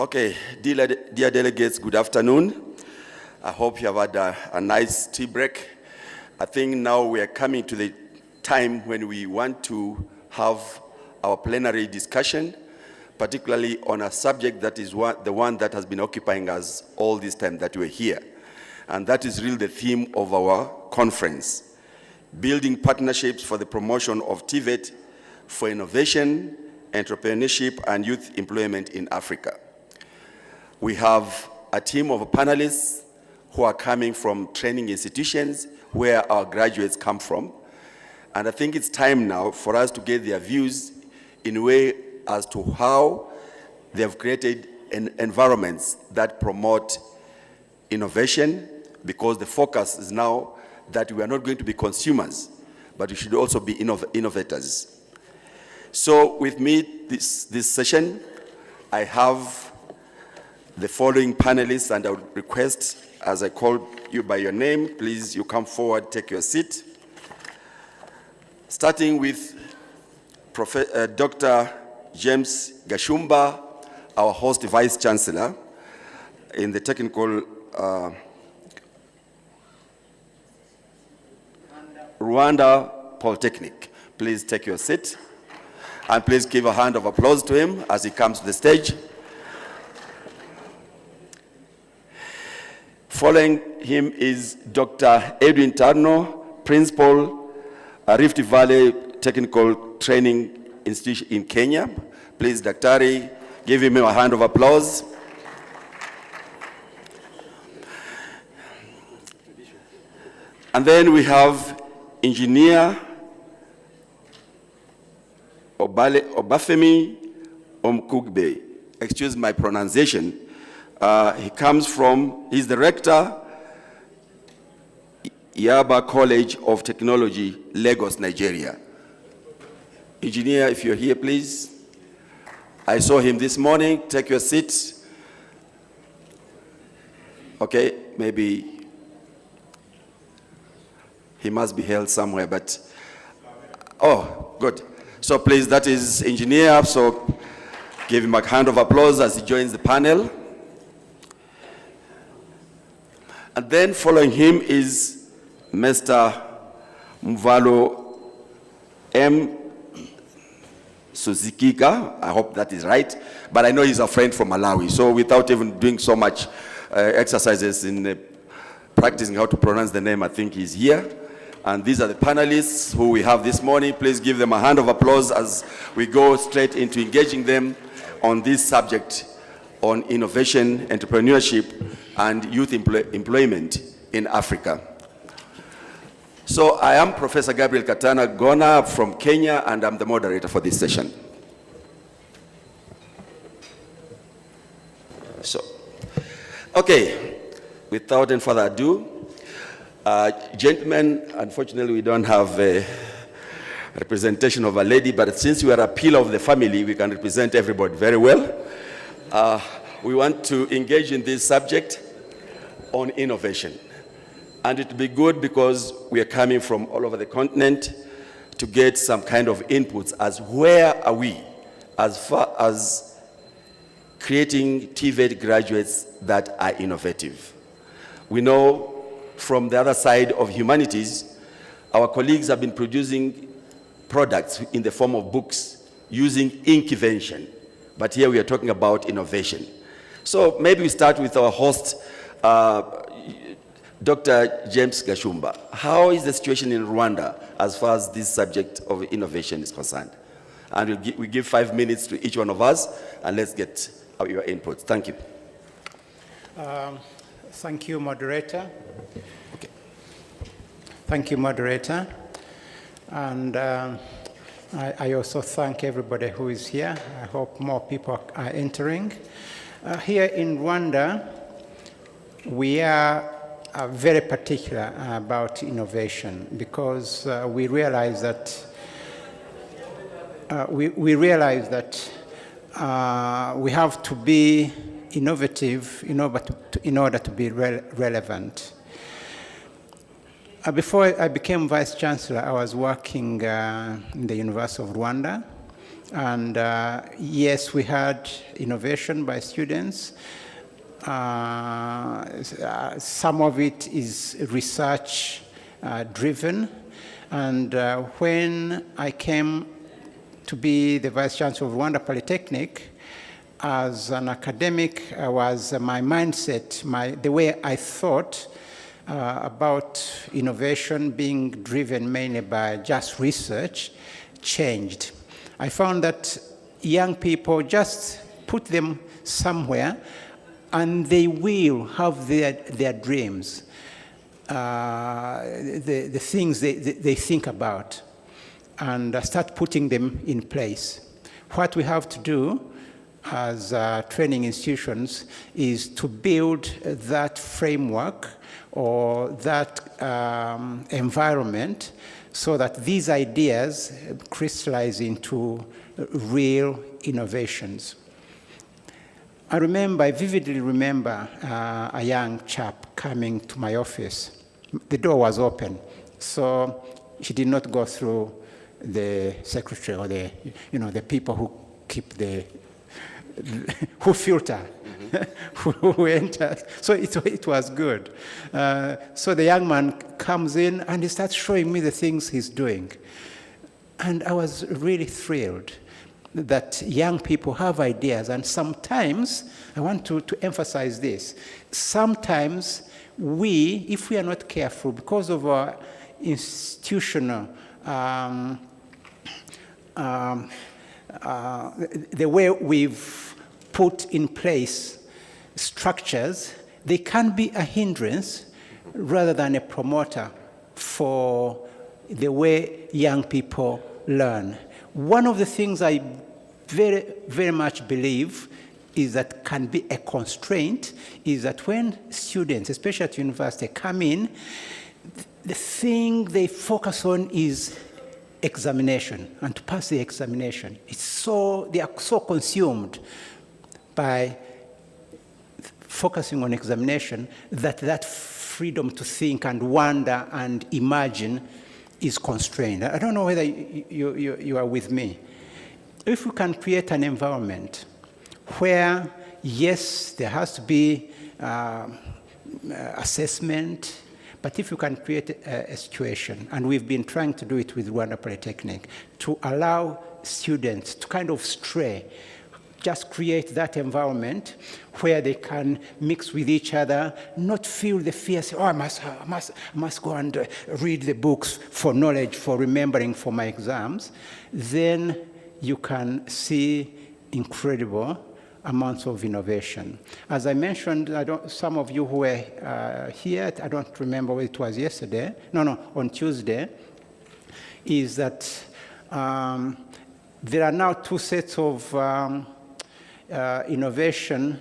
Okay, dear delegates, good afternoon. I hope you have had a nice tea break. I think now we are coming to the time when we want to have our plenary discussion, particularly on a subject that is the one that has been occupying us all this time that we're here. And that is really the theme of our conference, building partnerships for the promotion of TVET for innovation, entrepreneurship, and youth employment in Africa. We have a team of panelists who are coming from training institutions where our graduates come from. And I think it's time now for us to get their views in a way as to how they have created environments that promote innovation, because the focus is now that we are not going to be consumers, but we should also be innovators. So with me this session, I have the following panelists, and I would request, as I call you by your name, please you come forward, take your seat. Starting with Dr. James Gashumba, our host Vice Chancellor in the technical Rwanda Polytechnic. Please take your seat. And please give a hand of applause to him as he comes to the stage. Following him is Dr. Edwin Tarno, Principal, Rift Valley Technical Training Institution in Kenya. Please, Daktari, give him a hand of applause. And then we have Engineer Obafemi Omkugbe. Excuse my pronunciation. He's the rector, Yaba College of Technology, Lagos, Nigeria. Engineer, if you're here, please. I saw him this morning. Take your seat. Okay, maybe he must be held somewhere, but, oh, good. So please, that is engineer, so give him a hand of applause as he joins the panel. And then following him is Mr. Mvalo M. Suzikika. I hope that is right, but I know he's a friend from Malawi, so without even doing so much exercises in practicing how to pronounce the name, I think he's here. And these are the panelists who we have this morning. Please give them a hand of applause as we go straight into engaging them on this subject on innovation, entrepreneurship, and youth employment in Africa. So I am Professor Gabriel Katana Gona from Kenya, and I'm the moderator for this session. So, okay, without any further ado, gentlemen, unfortunately we don't have a representation of a lady, but since we are a pillar of the family, we can represent everybody very well. We want to engage in this subject on innovation. And it will be good because we are coming from all over the continent to get some kind of inputs as where are we as far as creating TVET graduates that are innovative. We know from the other side of humanities, our colleagues have been producing products in the form of books using invention. But here we are talking about innovation. So maybe we start with our host, Dr. James Gashumba. How is the situation in Rwanda as far as this subject of innovation is concerned? And we give 5 minutes to each one of us, and let's get your inputs. Thank you. Thank you, moderator. Okay. Thank you, moderator. And I also thank everybody who is here. I hope more people are entering. Here in Rwanda, we are very particular about innovation because we realize that we have to be innovative in order to be relevant. Before I became Vice Chancellor, I was working in the University of Rwanda And yes, we had innovation by students. Some of it is research driven. And when I came to be the Vice Chancellor of Rwanda Polytechnic, as an academic, my mindset, the way I thought about innovation being driven mainly by just research changed. I found that young people, just put them somewhere and they will have their dreams, the things they think about, and start putting them in place. What we have to do as training institutions is to build that framework or that environment so that these ideas crystallize into real innovations. I vividly remember a young chap coming to my office. The door was open, so he did not go through the secretary or the people who keep who filter, who enter. So it was good. So the young man comes in and he starts showing me the things he's doing. And I was really thrilled that young people have ideas. And sometimes, I want to emphasize this, sometimes if we are not careful, because of our institutional the way we've put in place structures, they can be a hindrance rather than a promoter for the way young people learn. One of the things I very, very much believe is that can be a constraint is that when students, especially at university, come in, the thing they focus on is examination and to pass the examination. They are so consumed by focusing on examination that freedom to think and wonder and imagine is constrained. I don't know whether you are with me. If we can create an environment where, yes, there has to be assessment, but if you can create a situation, and we've been trying to do it with Rwanda Polytechnic, to allow students to kind of stray, just create that environment where they can mix with each other, not feel the fear, say, oh, I must go and read the books for knowledge, for remembering for my exams, then you can see incredible amounts of innovation. As I mentioned, some of you who were here, I don't remember whether it was yesterday, on Tuesday, is that there are now two sets of innovation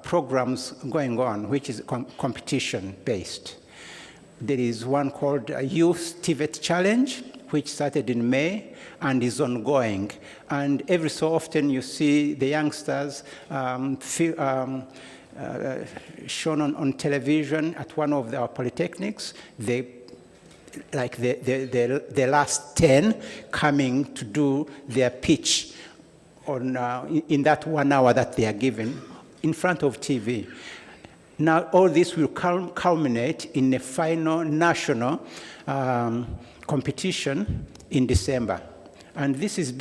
programs going on, which is competition-based. There is one called Youth TVET Challenge, which started in May and is ongoing. And every so often you see the youngsters shown on television at one of our polytechnics. The last 10 coming to do their pitch in that 1 hour that they are given in front of TV. Now, all this will culminate in a final national competition in December. And this is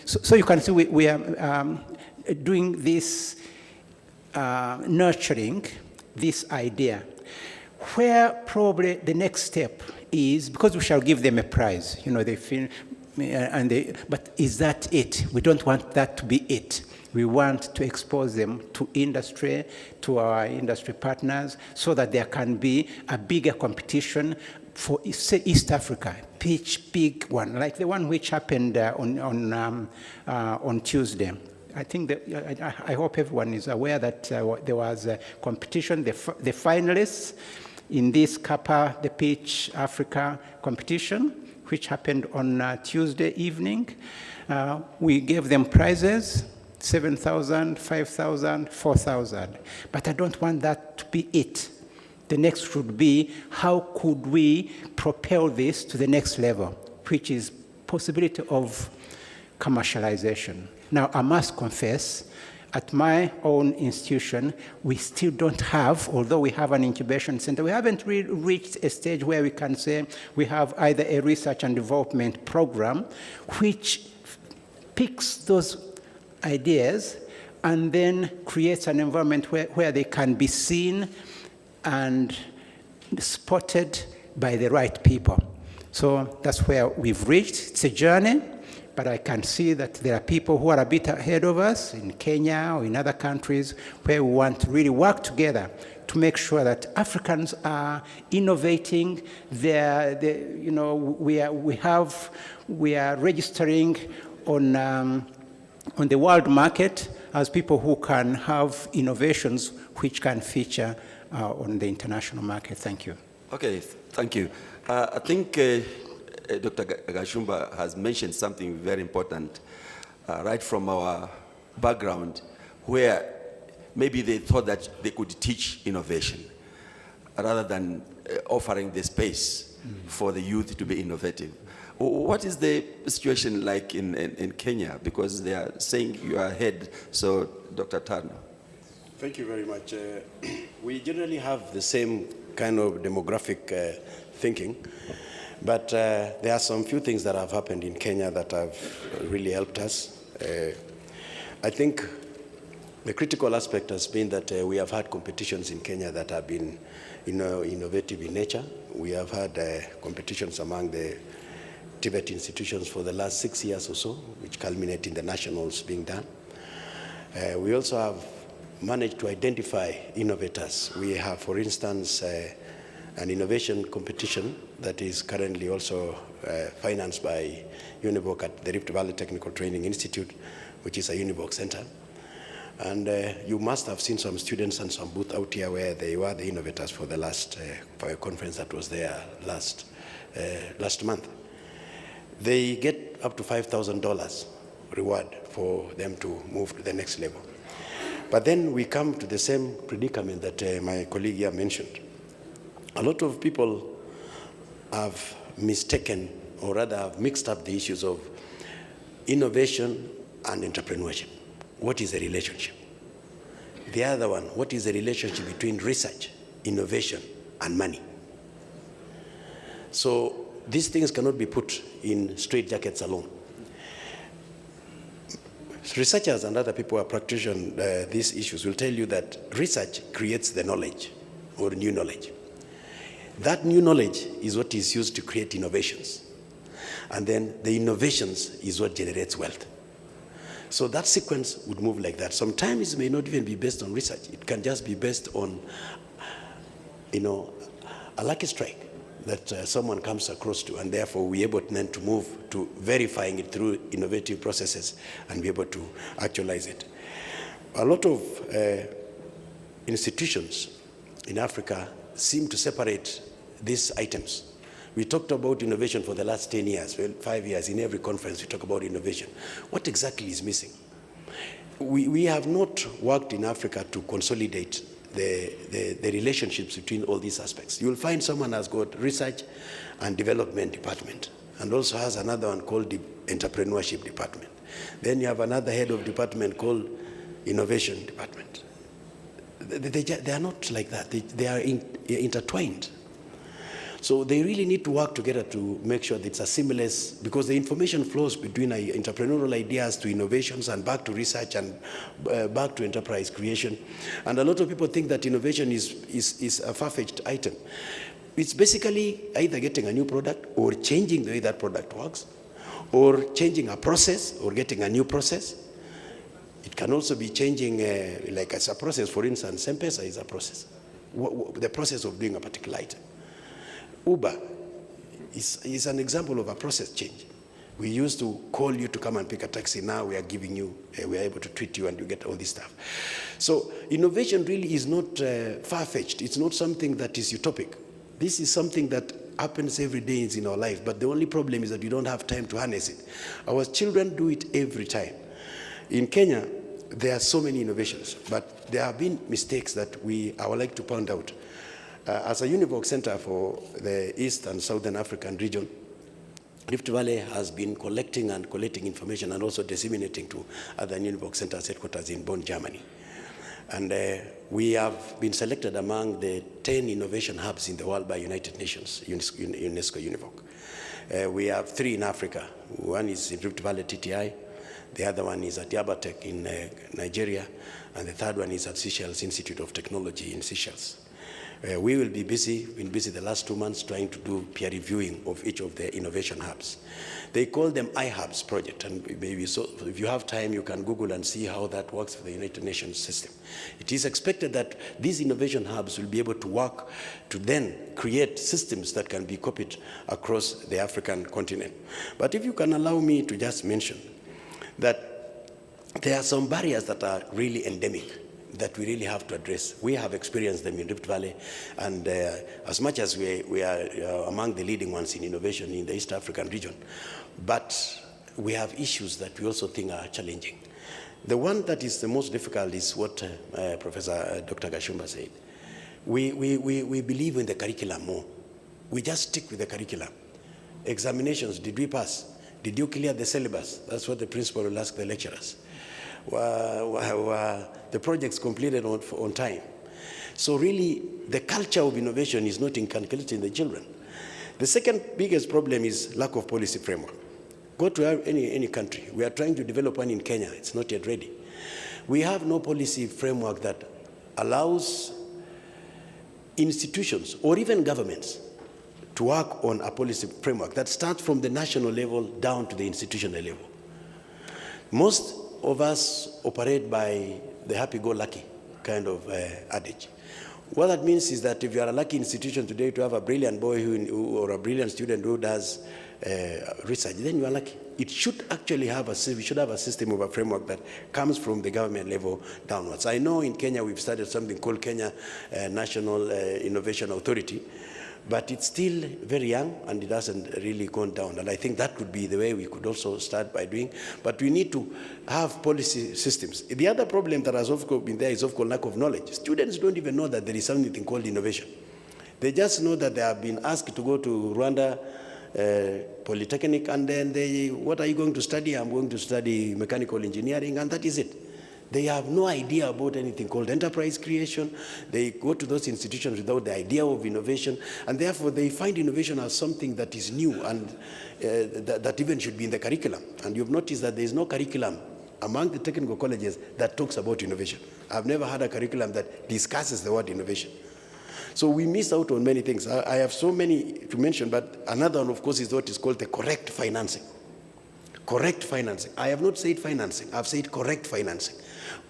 so you can see we are doing this, nurturing this idea, where probably the next step is, because we shall give them a prize, they feel, but is that it? We don't want that to be it. We want to expose them to industry, to our industry partners, so that there can be a bigger competition for, say, East Africa, pitch big one, like the one which happened on Tuesday. I think I hope everyone is aware that there was a competition. The finalists in this CAPA, the Pitch Africa competition, which happened on Tuesday evening, we gave them prizes. 7,000, 5,000, 4,000. But I don't want that to be it. The next should be, how could we propel this to the next level, which is possibility of commercialization. Now, I must confess, at my own institution, we still don't have, although we have an incubation center, we haven't really reached a stage where we can say we have either a research and development program which picks those ideas and then creates an environment where they can be seen and spotted by the right people. So that's where we've reached. It's a journey, but I can see that there are people who are a bit ahead of us in Kenya or in other countries where we want to really work together to make sure that Africans are innovating. We are registering on the world market as people who can have innovations which can feature on the international market. Thank you. Okay, thank you. I think Dr. Gashumba has mentioned something very important right from our background, where maybe they thought that they could teach innovation rather than offering the space for the youth to be innovative. What is the situation like in Kenya? Because they are saying you are ahead. So, Dr. Tarno. Thank you very much. We generally have the same kind of demographic thinking, but there are some few things that have happened in Kenya that have really helped us. I think the critical aspect has been that we have had competitions in Kenya that have been innovative in nature. We have had competitions among the TVET institutions for the last 6 years or so, which culminate in the nationals being done. We also have managed to identify innovators. We have, for instance, an innovation competition that is currently also financed by UNIVOC at the Rift Valley Technical Training Institute, which is a UNIVOC center. And you must have seen some students and some booth out here where they were the innovators for the last for a conference that was there last month. They get up to $5,000 reward for them to move to the next level. But then we come to the same predicament that my colleague here mentioned. A lot of people have mistaken, or rather have mixed up the issues of innovation and entrepreneurship. What is the relationship? The other one, what is the relationship between research, innovation, and money? So these things cannot be put in straitjackets alone. Researchers and other people who are practicing these issues will tell you that research creates the knowledge or new knowledge. That new knowledge is what is used to create innovations. And then the innovations is what generates wealth. So that sequence would move like that. Sometimes it may not even be based on research. It can just be based on, a lucky strike that someone comes across to, and therefore we're able then to move to verifying it through innovative processes and be able to actualize it. A lot of institutions in Africa seem to separate these items. We talked about innovation for the last 10 years, well, 5 years. In every conference we talk about innovation. What exactly is missing? We have not worked in Africa to consolidate the relationships between all these aspects. You will find someone has got research and development department and also has another one called the entrepreneurship department. Then you have another head of department called innovation department. They are not like that. They are intertwined. So they really need to work together to make sure that it's a seamless, because the information flows between entrepreneurial ideas to innovations and back to research and back to enterprise creation. And a lot of people think that innovation is a far-fetched item. It's basically either getting a new product or changing the way that product works, or changing a process or getting a new process. It can also be changing, like as a process, for instance, M-Pesa is a process. The process of doing a particular item. Uber is an example of a process change. We used to call you to come and pick a taxi. Now we are giving you, we are able to treat you and you get all this stuff. So innovation really is not far-fetched. It's not something that is utopic. This is something that happens every day in our life. But the only problem is that we don't have time to harness it. Our children do it every time. In Kenya, there are so many innovations, but there have been mistakes that I would like to point out. As a UNIVOC Center for the East and Southern African region, Rift Valley has been collecting and collating information and also disseminating to other UNIVOC centers headquarters in Bonn, Germany. And we have been selected among the 10 innovation hubs in the world by United Nations, UNESCO UNIVOC. We have 3 in Africa. One is in Rift Valley TTI, the other one is at Yabatech in Nigeria, and the third one is at Seychelles Institute of Technology in Seychelles. We will be been busy the last 2 months trying to do peer reviewing of each of the innovation hubs. They call them iHubs project, and maybe so if you have time, you can Google and see how that works for the United Nations system. It is expected that these innovation hubs will be able to work to then create systems that can be copied across the African continent. But if you can allow me to just mention that there are some barriers that are really endemic that we really have to address. We have experienced them in Rift Valley, and as much as we are among the leading ones in innovation in the East African region, but we have issues that we also think are challenging. The one that is the most difficult is what Professor Dr. Gashumba said. We believe in the curriculum more. We just stick with the curriculum. Examinations, did we pass? Did you clear the syllabus? That's what the principal will ask the lecturers. The projects completed on time. So really, the culture of innovation is not inculcated in the children. The second biggest problem is lack of policy framework. Go to any country. We are trying to develop one in Kenya. It's not yet ready. We have no policy framework that allows institutions or even governments to work on a policy framework that starts from the national level down to the institutional level. Most of us operate by the happy-go-lucky kind of adage. What that means is that if you are a lucky institution today to have a brilliant boy or a brilliant student who does research, then you are lucky. It should actually have we should have a system of a framework that comes from the government level downwards. I know in Kenya we've started something called Kenya National Innovation Authority, but it's still very young and it hasn't really gone down. And I think that could be the way we could also start by doing. But we need to have policy systems. The other problem that has of course been there is of course lack of knowledge. Students don't even know that there is something called innovation. They just know that they have been asked to go to Rwanda Polytechnic, and then what are you going to study? I'm going to study mechanical engineering, and that is it. They have no idea about anything called enterprise creation. They go to those institutions without the idea of innovation, and therefore they find innovation as something that is new and that even should be in the curriculum. And you've noticed that there is no curriculum among the technical colleges that talks about innovation. I've never had a curriculum that discusses the word innovation. So we miss out on many things. I have so many to mention, but another one, of course, is what is called the correct financing. Correct financing. I have not said financing. I've said correct financing.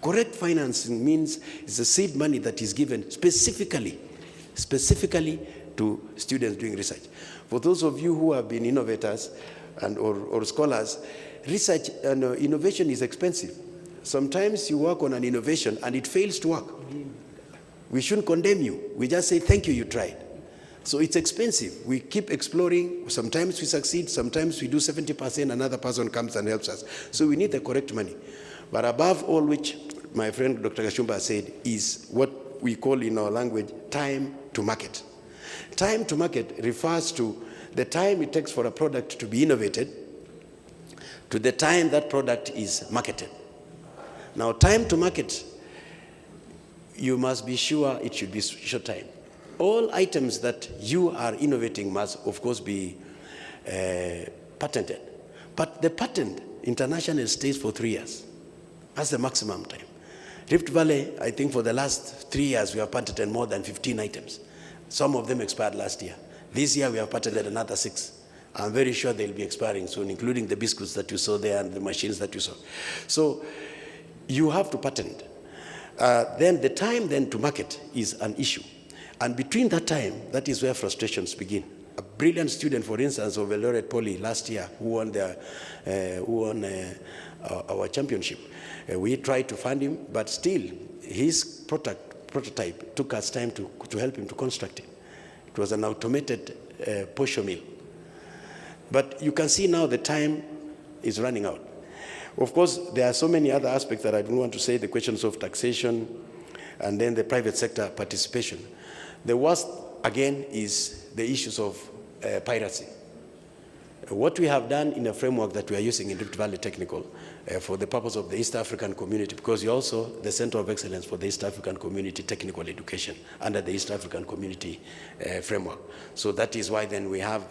Correct financing means it's the seed money that is given specifically to students doing research. For those of you who have been innovators or scholars, research and innovation is expensive. Sometimes you work on an innovation and it fails to work. We shouldn't condemn you. We just say, thank you, you tried. So it's expensive. We keep exploring. Sometimes we succeed. Sometimes we do 70%. Another person comes and helps us. So we need the correct money. But above all which, my friend Dr. Gashumba said, is what we call in our language time to market. Time to market refers to the time it takes for a product to be innovated to the time that product is marketed. Now, time to market, you must be sure it should be short time. All items that you are innovating must, of course, be patented. But the patent internationally stays for 3 years. That's the maximum time. Rift Valley, I think for the last 3 years, we have patented more than 15 items. Some of them expired last year. This year, we have patented another 6. I'm very sure they'll be expiring soon, including the biscuits that you saw there and the machines that you saw. So you have to patent. Then the time then to market is an issue. And between that time, that is where frustrations begin. A brilliant student, for instance, of Eldoret Poly last year, who won our championship, we tried to fund him, but still, his prototype took us time to help him to construct it. It was an automated posho mill. But you can see now the time is running out. Of course, there are so many other aspects that I don't want to say, the questions of taxation, and then the private sector participation. The worst, again, is the issues of piracy. What we have done in a framework that we are using in Rift Valley Technical for the purpose of the East African community, because you're also the Center of Excellence for the East African Community Technical Education under the East African Community framework. So that is why then we have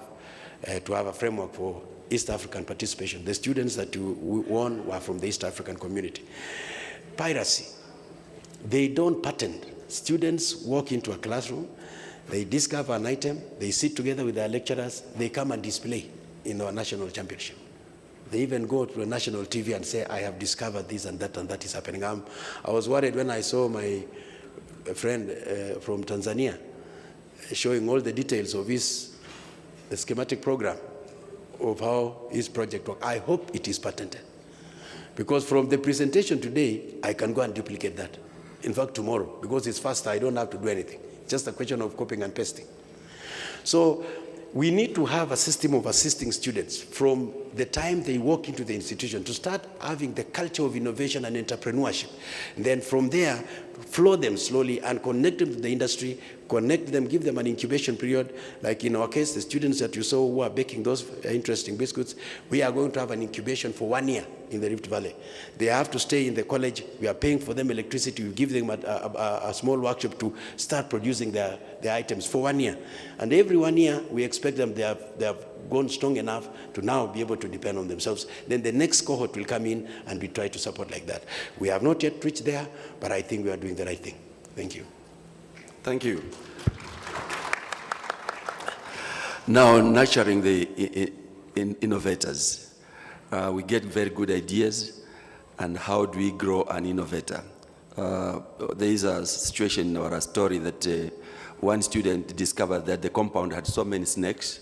to have a framework for East African participation. The students that we won were from the East African community. Piracy, they don't patent. Students walk into a classroom, they discover an item, they sit together with their lecturers, they come and display in our national championship. They even go to a national TV and say, I have discovered this and that is happening. I was worried when I saw my friend from Tanzania showing all the details of his schematic program of how his project works. I hope it is patented. Because from the presentation today, I can go and duplicate that. In fact, tomorrow, because it's faster, I don't have to do anything. It's just a question of copying and pasting. So we need to have a system of assisting students from the time they walk into the institution to start having the culture of innovation and entrepreneurship. And then from there, flow them slowly and connect them to the industry, connect them, give them an incubation period. Like in our case, the students that you saw who are baking those interesting biscuits, we are going to have an incubation for 1 year in the Rift Valley. They have to stay in the college. We are paying for them electricity. We give them a small workshop to start producing their items for 1 year. And every 1 year, we expect them, they have gone strong enough to now be able to depend on themselves. Then the next cohort will come in and we try to support like that. We have not yet reached there, but I think we are doing the right thing. Thank you. Thank you. Now, nurturing the innovators. We get very good ideas, and how do we grow an innovator? There is a situation or a story that one student discovered that the compound had so many snakes,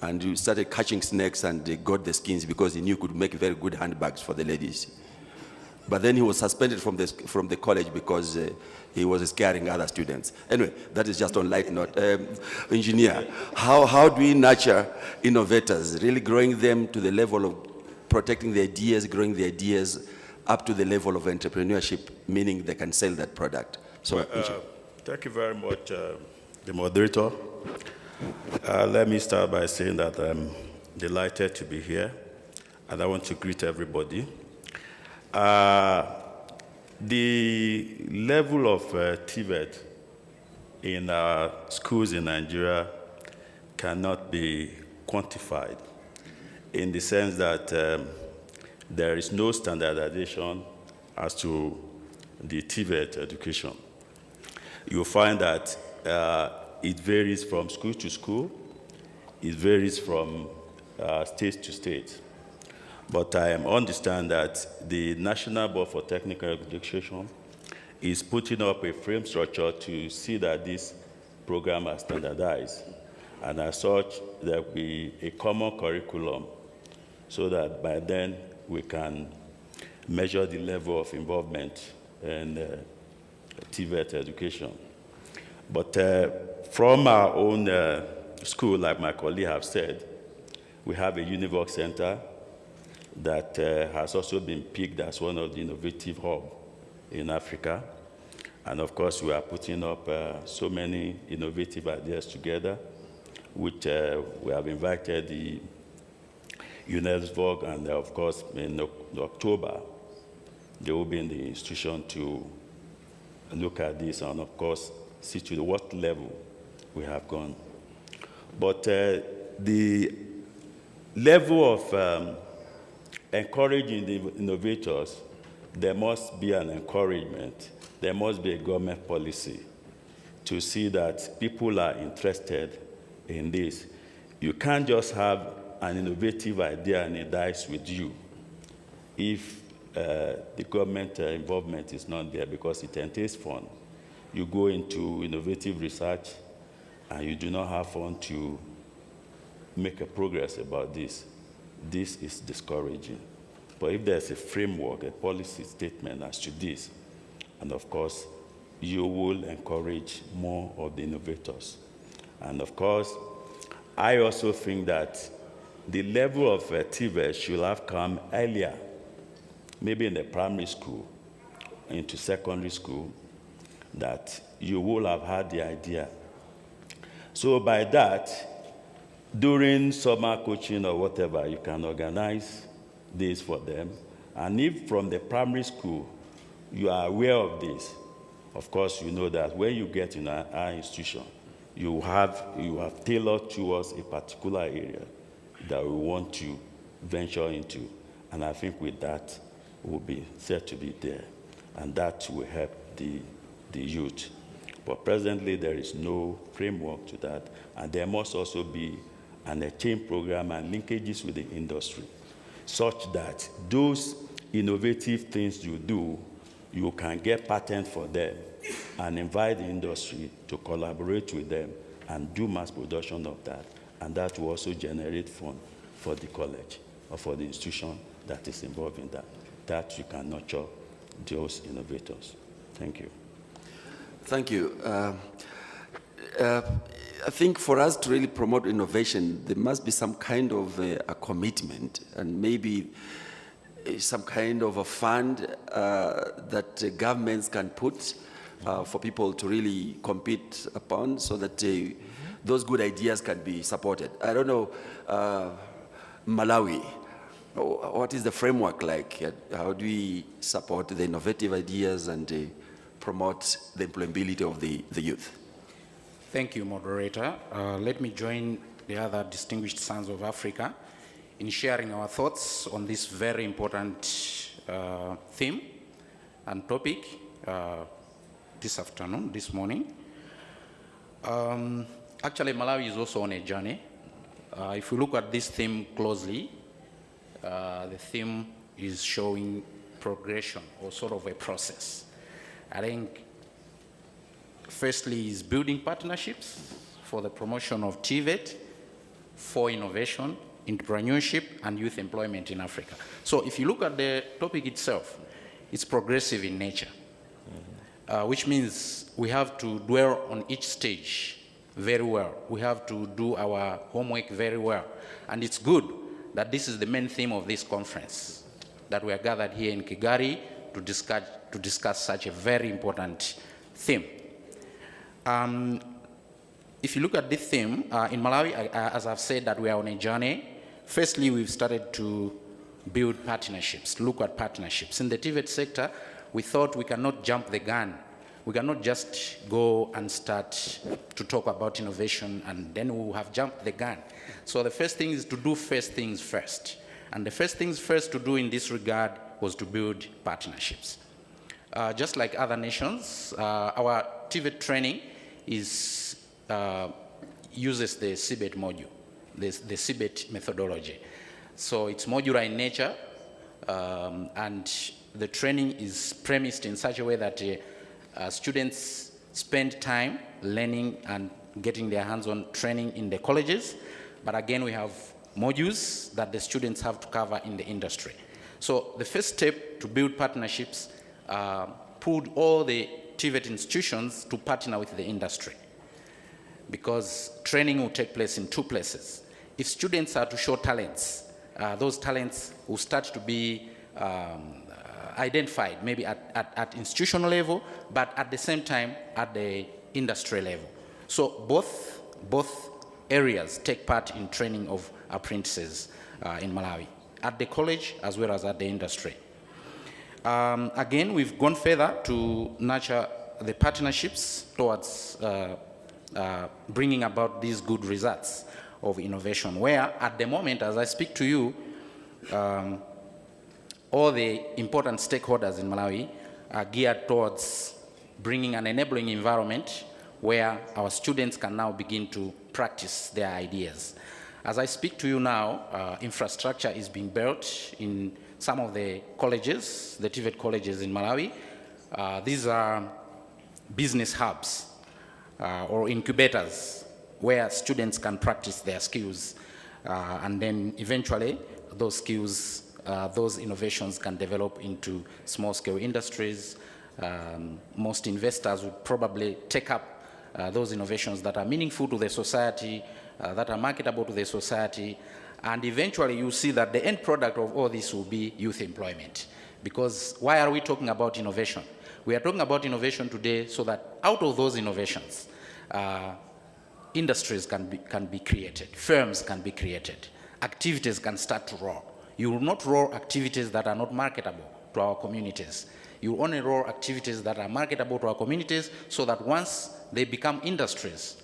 and he started catching snakes and they got the skins because he knew he could make very good handbags for the ladies. But then he was suspended from the college because he was scaring other students. Anyway, that is just on light note. Engineer, how do we nurture innovators, really growing them to the level of protecting the ideas, growing the ideas up to the level of entrepreneurship, meaning they can sell that product? So, thank you very much, the moderator. Let me start by saying that I'm delighted to be here, and I want to greet everybody. The level of TVET in our schools in Nigeria cannot be quantified in the sense that there is no standardization as to the TVET education. You'll find that it varies from school to school. It varies from state to state. But I understand that the National Board for Technical Education is putting up a frame structure to see that this program is standardized. And as such, there will be a common curriculum so that by then we can measure the level of involvement in TVET education. But from our own school, like my colleague have said, we have a Univox Center that has also been picked as one of the innovative hubs in Africa. And of course, we are putting up so many innovative ideas together, which we have invited the UNESCO, and of course, in October, they will be in the institution to look at this and, of course, see to what level we have gone. But the level of encouraging the innovators, there must be an encouragement. There must be a government policy to see that people are interested in this. You can't just have an innovative idea and it dies with you if the government involvement is not there, because it entails fund. You go into innovative research and you do not have fund to make a progress about this. This is discouraging. But if there's a framework, a policy statement as to this, and of course, you will encourage more of the innovators. And of course, I also think that the level of TVET should have come earlier, maybe in the primary school, into secondary school, that you will have had the idea. So by that, during summer coaching or whatever, you can organize this for them. And if from the primary school you are aware of this, of course you know that when you get in our institution, you have tailored towards a particular area that we want to venture into. And I think with that, we'll be said to be there. And that will help the youth. But presently, there is no framework to that. And there must also be an exchange program and linkages with the industry, such that those innovative things you do, you can get patents for them and invite the industry to collaborate with them and do mass production of that. And that will also generate funds for the college or for the institution that is involved in that. That you can nurture those innovators. Thank you. Thank you. I think for us to really promote innovation, there must be some kind of a commitment and maybe some kind of a fund that governments can put for people to really compete upon so that those good ideas can be supported. I don't know, Malawi, what is the framework like? How do we support the innovative ideas and promote the employability of the youth? Thank you, moderator. Let me join the other distinguished sons of Africa in sharing our thoughts on this very important theme and topic this afternoon, this morning. Actually, Malawi is also on a journey. If we look at this theme closely, the theme is showing progression or sort of a process. I think firstly is building partnerships for the promotion of TVET, for innovation, entrepreneurship, and youth employment in Africa. So if you look at the topic itself, it's progressive in nature, which means we have to dwell on each stage very well. We have to do our homework very well. And it's good that this is the main theme of this conference, that we are gathered here in Kigali to discuss such a very important theme. If you look at this theme, in Malawi, as I've said, that we are on a journey. Firstly, we've started to build partnerships, look at partnerships. In the TVET sector, we thought we cannot jump the gun. We cannot just go and start to talk about innovation and then we'll have jumped the gun. So the first thing is to do first things first. And the first things first to do in this regard was to build partnerships. Just like other nations, our TVET training uses the CBET module, the CBET methodology. So it's modular in nature, and the training is premised in such a way that students spend time learning and getting their hands-on training in the colleges. But again, we have modules that the students have to cover in the industry. So the first step to build partnerships pulled all the TVET institutions to partner with the industry, because training will take place in two places. If students are to show talents, those talents will start to be identified, maybe at institutional level, but at the same time at the industry level. So both areas take part in training of apprentices in Malawi, at the college as well as at the industry. Again, we've gone further to nurture the partnerships towards bringing about these good results of innovation, where at the moment, as I speak to you, all the important stakeholders in Malawi are geared towards bringing an enabling environment where our students can now begin to practice their ideas. As I speak to you now, infrastructure is being built in some of the colleges, the TVET colleges in Malawi. These are business hubs or incubators where students can practice their skills, and then eventually those skills, those innovations can develop into small-scale industries. Most investors would probably take up those innovations that are meaningful to the society, that are marketable to the society, and eventually you see that the end product of all this will be youth employment. Because why are we talking about innovation? We are talking about innovation today so that out of those innovations, industries can be created, firms can be created, activities can start to roll. You will not roll activities that are not marketable to our communities. You only roll activities that are marketable to our communities, so that once they become industries,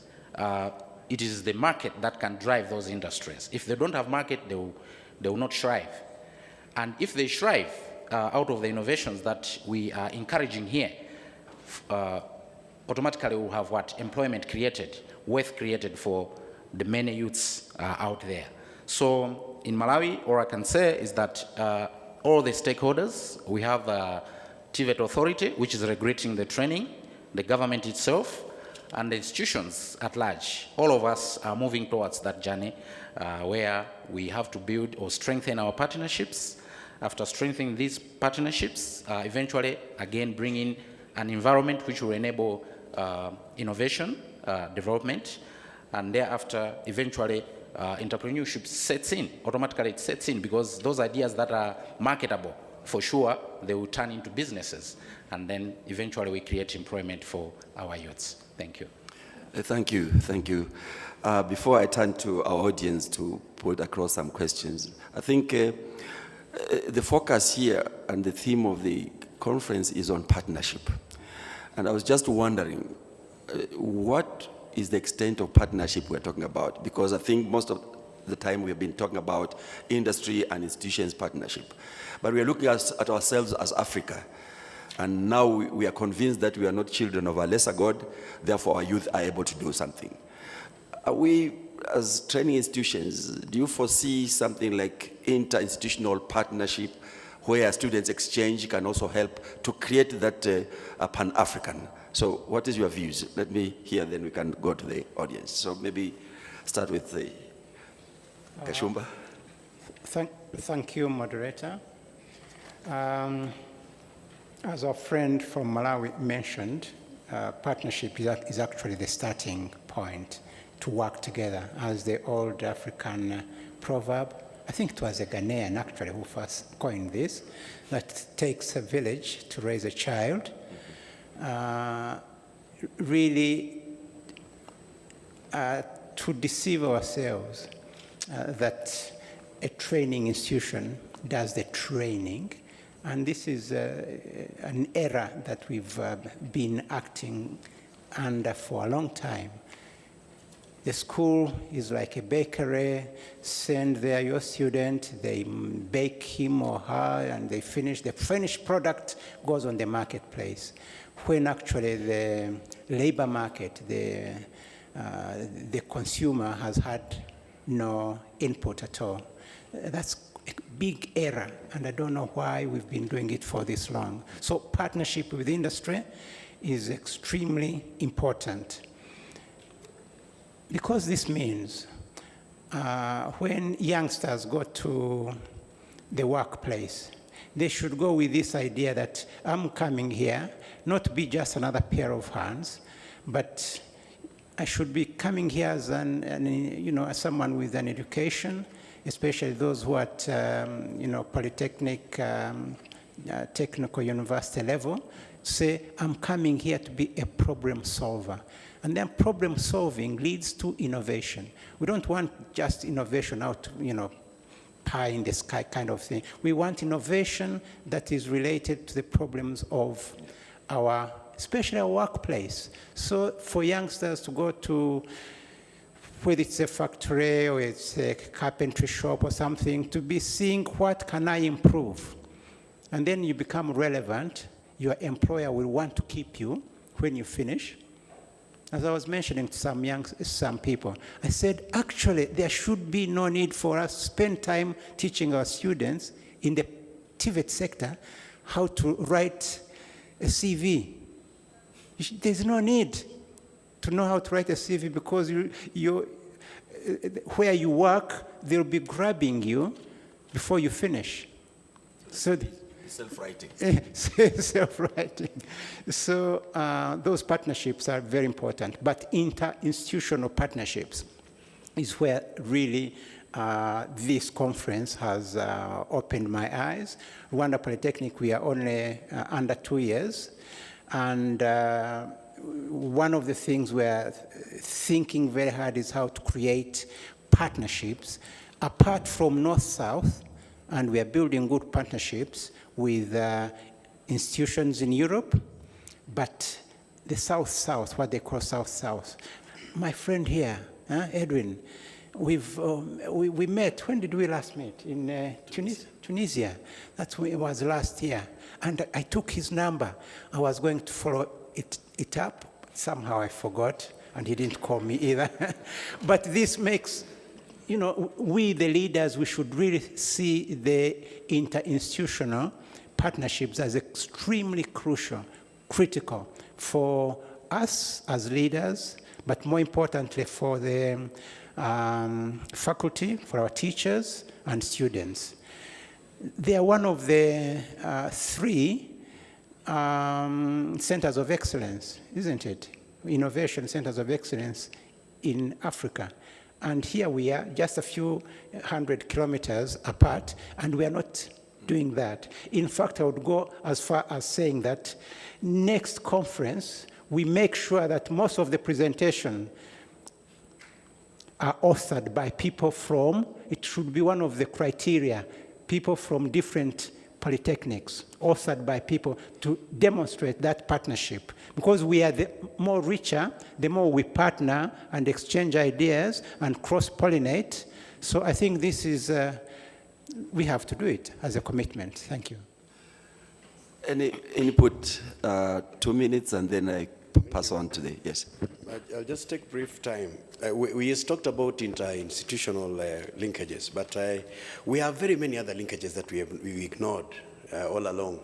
it is the market that can drive those industries. If they don't have market, they will not thrive. And if they thrive out of the innovations that we are encouraging here, automatically we'll have what? Employment created, wealth created for the many youths out there. So in Malawi, all I can say is that all the stakeholders, we have the TVET authority, which is regulating the training, the government itself, and the institutions at large. All of us are moving towards that journey where we have to build or strengthen our partnerships. After strengthening these partnerships, eventually, again, bring in an environment which will enable innovation, development, and thereafter, eventually, entrepreneurship sets in. Automatically, it sets in, because those ideas that are marketable, for sure, they will turn into businesses, and then eventually we create employment for our youths. Thank you. Thank you, thank you. Before I turn to our audience to put across some questions, I think the focus here and the theme of the conference is on partnership. And I was just wondering, what is the extent of partnership we're talking about? Because I think most of the time we have been talking about industry and institutions partnership. But we are looking at ourselves as Africa. And now we are convinced that we are not children of a lesser God, therefore our youth are able to do something. Are we, as training institutions, do you foresee something like inter-institutional partnership where students exchange can also help to create that Pan-African? So what is your views? Let me hear, then we can go to the audience. So maybe start with the Kashumba. Thank you, moderator. As our friend from Malawi mentioned, partnership is actually the starting point to work together. As the old African proverb, I think it was a Ghanaian actually who first coined this, that it takes a village to raise a child. Really, to deceive ourselves that a training institution does the training, and this is an error that we've been acting under for a long time. The school is like a bakery. Send there your student, they bake him or her, and they finish. The finished product goes on the marketplace, when actually the labor market, the consumer has had no input at all. That's a big error, and I don't know why we've been doing it for this long. So partnership with industry is extremely important, because this means when youngsters go to the workplace, they should go with this idea that I'm coming here not to be just another pair of hands, but I should be coming here as as someone with an education, especially those who are at polytechnic, technical university level. Say, I'm coming here to be a problem solver. And then problem solving leads to innovation. We don't want just innovation out, pie in the sky kind of thing. We want innovation that is related to the problems of especially our workplace. So for youngsters to go to, whether it's a factory or it's a carpentry shop or something, to be seeing what can I improve. And then you become relevant. Your employer will want to keep you when you finish. As I was mentioning to some people, I said, actually, there should be no need for us to spend time teaching our students in the TVET sector how to write a CV. There's no need to know how to write a CV, because where you work, they'll be grabbing you before you finish. So self-writing. Self-writing. So those partnerships are very important, but inter-institutional partnerships is where really this conference has opened my eyes. Rwanda Polytechnic, we are only under 2 years, and one of the things we're thinking very hard is how to create partnerships apart from North-South, and we are building good partnerships with institutions in Europe, but the South-South, what they call South-South. My friend here, Edwin, we met, when did we last meet? In Tunisia. That's when it was last year. And I took his number. I was going to follow it up. Somehow I forgot, and he didn't call me either. But this makes, you know, we the leaders, we should really see the interinstitutional partnerships as extremely crucial, critical for us as leaders, but more importantly for the faculty, for our teachers and students. They are one of the 3 centers of excellence, isn't it? Innovation centers of excellence in Africa. And here we are, just a few 100 kilometers apart, and we are not doing that. In fact, I would go as far as saying that next conference, we make sure that most of the presentation are authored by people from, it should be one of the criteria, people from different polytechnics, authored by people to demonstrate that partnership. Because we are the more richer, the more we partner and exchange ideas and cross-pollinate. So I think this is, we have to do it as a commitment. Thank you. Any input, 2 minutes, and then I pass on to the, yes. I'll just take brief time. We just talked about inter-institutional linkages, but we have very many other linkages that we've ignored all along.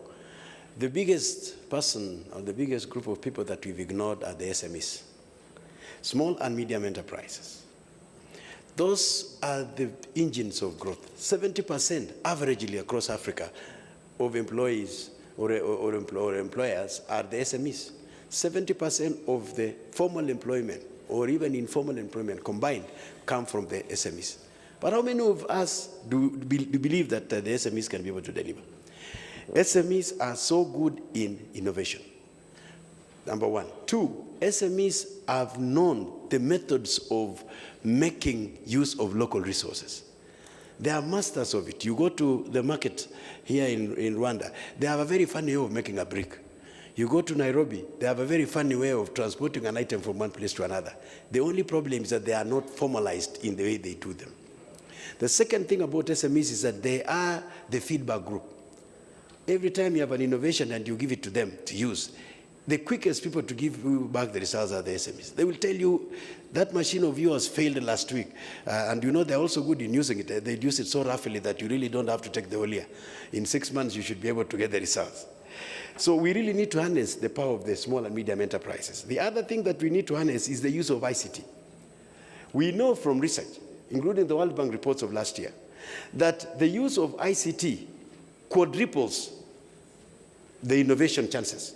The biggest person or the biggest group of people that we've ignored are the SMEs, small and medium enterprises. Those are the engines of growth. 70% averagely across Africa of employees or employers are the SMEs. 70% of the formal employment or even informal employment combined come from the SMEs. But how many of us do believe that the SMEs can be able to deliver? SMEs are so good in innovation, number 1. 2, SMEs have known the methods of making use of local resources. They are masters of it. You go to the market here in Rwanda, they have a very funny way of making a brick. You go to Nairobi, they have a very funny way of transporting an item from one place to another. The only problem is that they are not formalized in the way they do them. The second thing about SMEs is that they are the feedback group. Every time you have an innovation and you give it to them to use, the quickest people to give you back the results are the SMEs. They will tell you, that machine of yours failed last week. And you know they're also good in using it. They use it so roughly that you really don't have to take the whole year. In 6 months, you should be able to get the results. So we really need to harness the power of the small and medium enterprises. The other thing that we need to harness is the use of ICT. We know from research, including the World Bank reports of last year, that the use of ICT quadruples the innovation chances.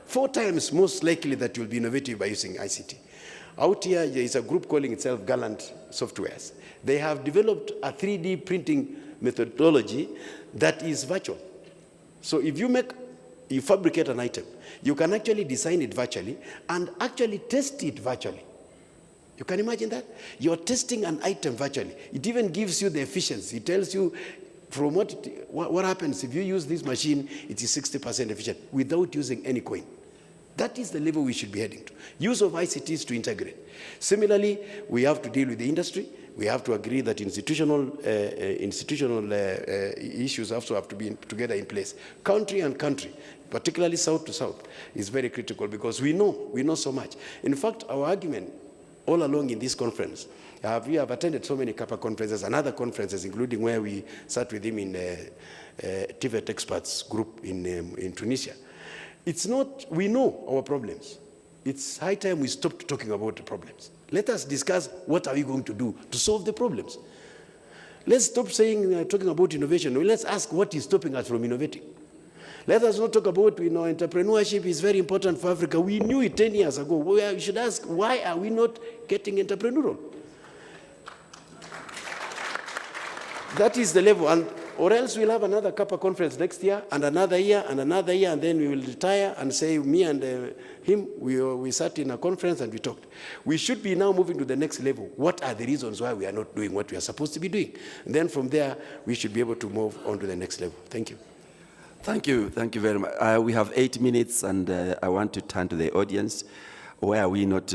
4 times most likely that you'll be innovative by using ICT. Out here, there is a group calling itself Gallant Softwares. They have developed a 3D printing methodology that is virtual. So if you fabricate an item, you can actually design it virtually and actually test it virtually. You can imagine that? You're testing an item virtually. It even gives you the efficiency. It tells you from what happens if you use this machine, it is 60% efficient without using any coin. That is the level we should be heading to. Use of ICTs to integrate. Similarly, we have to deal with the industry. We have to agree that institutional issues also have to be together in place. Country and country, particularly south to south, is very critical because we know so much. In fact, our argument all along in this conference, we have attended so many CAPA conferences and other conferences, including where we sat with him in TVET experts group in Tunisia. It's not, we know our problems. It's high time we stopped talking about the problems. Let us discuss what are we going to do to solve the problems. Let's stop saying, talking about innovation. Let's ask what is stopping us from innovating. Let us not talk about, entrepreneurship is very important for Africa. We knew it 10 years ago. We should ask, why are we not getting entrepreneurial? That is the level. And Or else we'll have another CAPA conference next year, and another year, and another year, and then we will retire and say, me and him, we sat in a conference and we talked. We should be now moving to the next level. What are the reasons why we are not doing what we are supposed to be doing? And then from there, we should be able to move on to the next level. Thank you. Thank you very much. We have 8 minutes, and I want to turn to the audience. Why are we not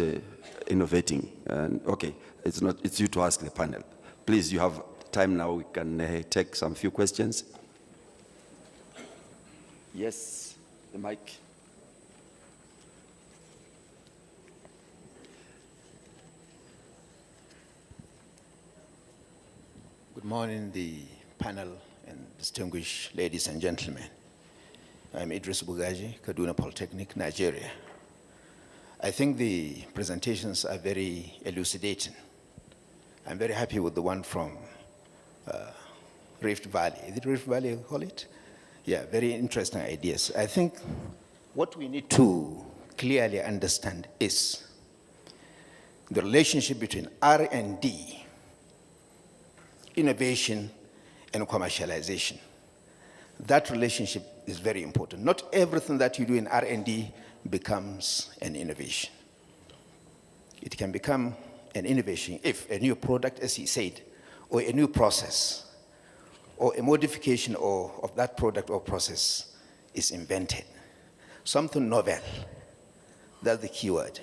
innovating? Okay, it's you to ask the panel. Please, you have time now. We can take some few questions. Yes, the mic. Good morning, the panel and distinguished ladies and gentlemen. I'm Idris Bugaji, Kaduna Polytechnic, Nigeria. I think the presentations are very elucidating. I'm very happy with the one from Rift Valley. Is it Rift Valley you call it? Yeah, very interesting ideas. I think what we need to clearly understand is the relationship between R&D, innovation, and commercialization. That relationship is very important. Not everything that you do in R&D becomes an innovation. It can become an innovation if a new product, as he said, or a new process, or a modification of that product or process is invented. Something novel, that's the key word.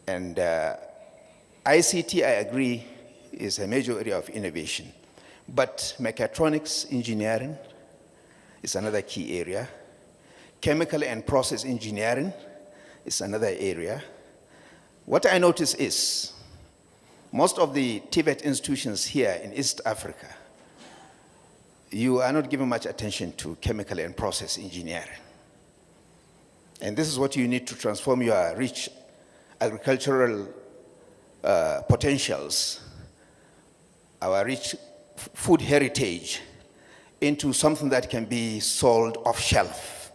And ICT, I agree, is a major area of innovation. But mechatronics engineering is another key area. Chemical and process engineering is another area. What I notice is most of the TVET institutions here in East Africa, you are not giving much attention to chemical and process engineering. And this is what you need to transform your rich agricultural potentials, our rich food heritage, into something that can be sold off shelf.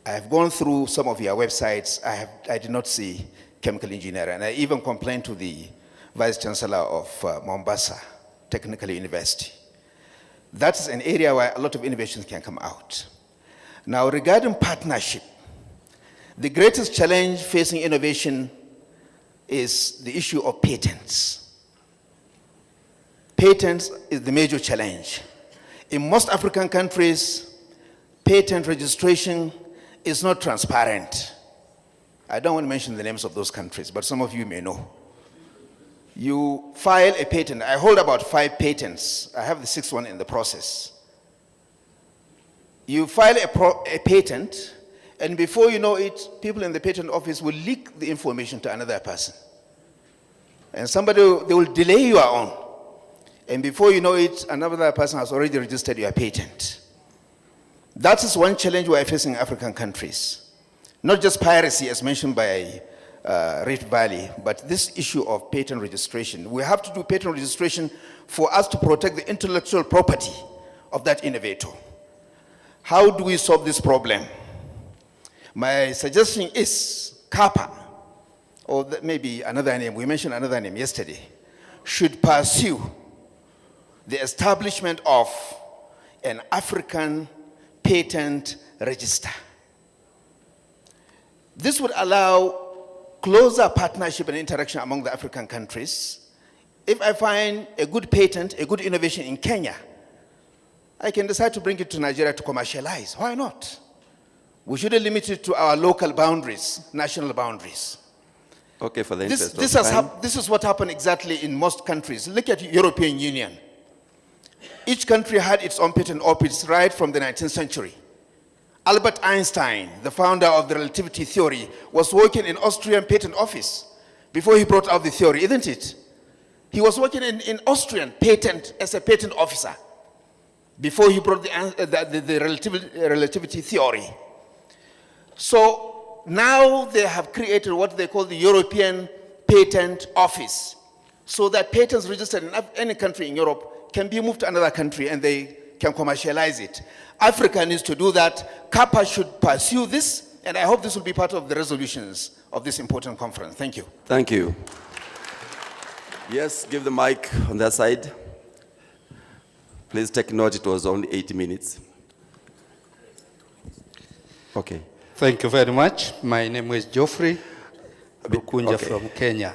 I have gone through some of your websites. I did not see chemical engineering. And I even complained to the Vice Chancellor of Mombasa Technical University. That is an area where a lot of innovations can come out. Now, regarding partnership, the greatest challenge facing innovation is the issue of patents. Patents is the major challenge. In most African countries, patent registration is not transparent. I don't want to mention the names of those countries, but some of you may know. You file a patent. I hold about 5 patents. I have the 6th one in the process. You file a patent, and before you know it, people in the patent office will leak the information to another person. And they will delay your own. And before you know it, another person has already registered your patent. That is one challenge we are facing in African countries. Not just piracy, as mentioned by Rift Valley, but this issue of patent registration. We have to do patent registration for us to protect the intellectual property of that innovator. How do we solve this problem? My suggestion is CAPA, or maybe another name, we mentioned another name yesterday, should pursue the establishment of an African patent register. This would allow closer partnership and interaction among the African countries. If I find a good patent, a good innovation in Kenya, I can decide to bring it to Nigeria to commercialize. Why not? We shouldn't limit it to our local boundaries, national boundaries. Okay, for the interest of time. This is what happened exactly in most countries. Look at the European Union. Each country had its own patent office right from the 19th century. Albert Einstein, the founder of the relativity theory, was working in Austrian patent office before he brought out the theory, isn't it? He was working in Austrian patent as a patent officer before he brought the relativity theory. So now they have created what they call the European Patent Office, so that patents registered in any country in Europe can be moved to another country and they can commercialize it. Africa needs to do that. CAPA should pursue this, and I hope this will be part of the resolutions of this important conference. Thank you. Thank you. Yes, give the mic on that side. Please take note, it was only 8 minutes. Okay. Thank you very much. My name is Geoffrey Lukunja okay. from Kenya.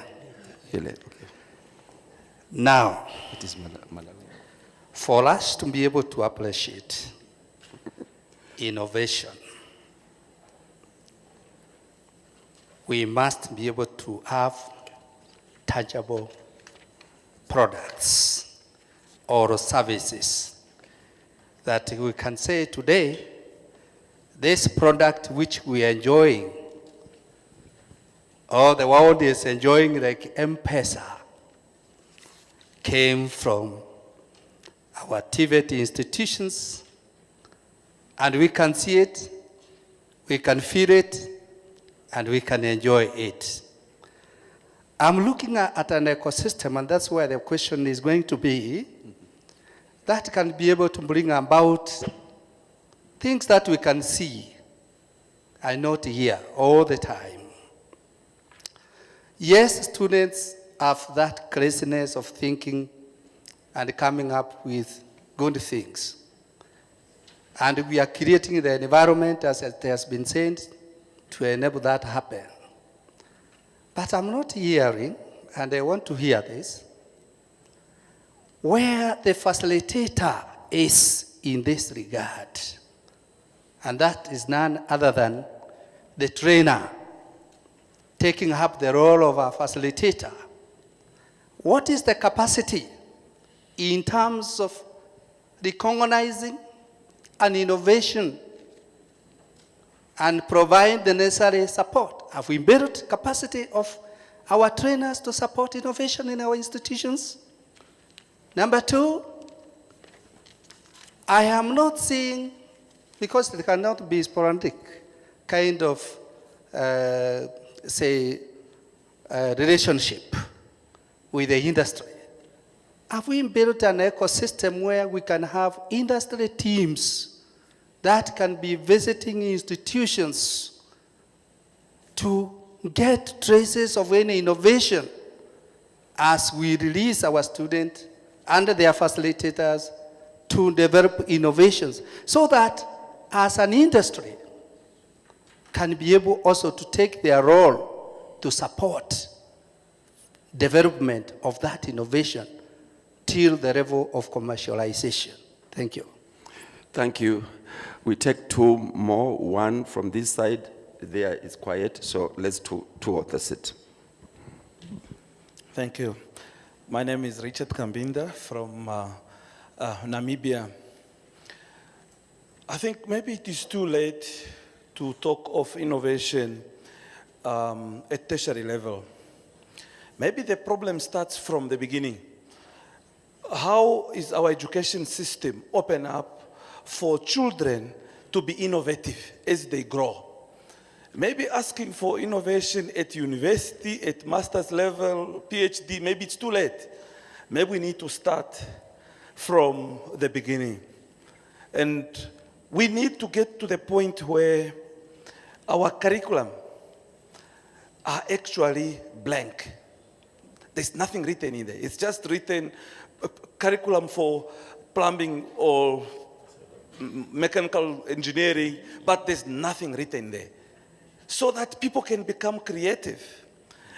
Okay. Now, It is Malawi. for us to be able to appreciate innovation, we must be able to have tangible products or services that we can say today, this product which we are enjoying, or the world is enjoying like M-Pesa, came from our TVET institutions, and we can see it, we can feel it, and we can enjoy it. I'm looking at an ecosystem, and that's where the question is going to be, that can be able to bring about things that we can see and not hear all the time. Yes, students have that craziness of thinking and coming up with good things. And we are creating the environment, as it has been said, to enable that to happen. But I'm not hearing, and I want to hear this, where the facilitator is in this regard. And that is none other than the trainer taking up the role of a facilitator. What is the capacity in terms of recognizing an innovation and provide the necessary support? Have we built capacity of our trainers to support innovation in our institutions? Number two, I am not seeing, because it cannot be sporadic, kind of, relationship with the industry. Have we built an ecosystem where we can have industry teams that can be visiting institutions to get traces of any innovation as we release our students under their facilitators to develop innovations, so that as an industry can be able also to take their role to support development of that innovation till the level of commercialization. Thank you. Thank you. We take two more, one from this side, there is quiet, so let's two of the seat. Thank you. My name is Richard Kambinda from Namibia. I think maybe it is too late to talk of innovation at tertiary level. Maybe the problem starts from the beginning. How is our education system open up for children to be innovative as they grow? Maybe asking for innovation at university, at master's level, PhD, maybe it's too late. Maybe we need to start from the beginning. And we need to get to the point where our curriculum are actually blank. There's nothing written in there. It's just written curriculum for plumbing or mechanical engineering, but there's nothing written there. So that people can become creative.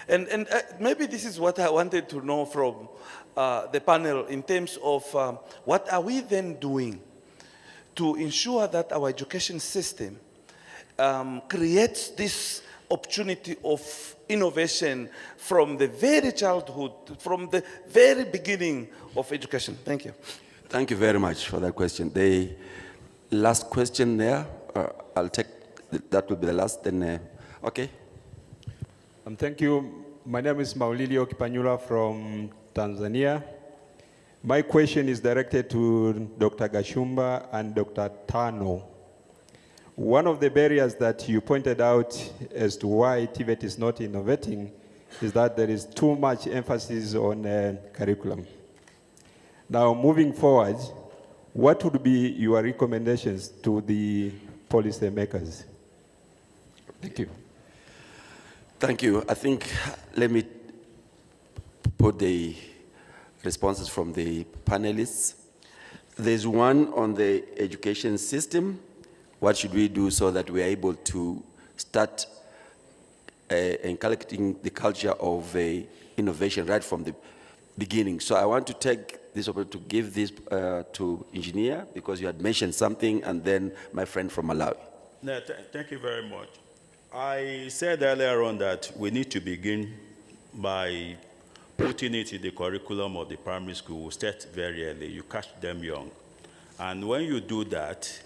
And maybe this is what I wanted to know from the panel in terms of what are we then doing to ensure that our education system creates this opportunity of innovation from the very childhood, from the very beginning of education. Thank you. Thank you very much for that question. The last question there, I'll take, that will be the last, then, okay. Thank you. My name is Maulilio Kipanyula from Tanzania. My question is directed to Dr. Gashumba and Dr. Tarno. One of the barriers that you pointed out as to why TVET is not innovating is that there is too much emphasis on curriculum. Now, moving forward, what would be your recommendations to the policy makers? Thank you. Thank you. I think, let me put the responses from the panelists. There's one on the education system. What should we do so that we are able to start inculcating the culture of innovation right from the beginning? So I want to take this opportunity to give this to engineer, because you had mentioned something, and then my friend from Malawi. No, thank you very much. I said earlier on that we need to begin by putting it in the curriculum of the primary school. We start very early. You catch them young. And when you do that,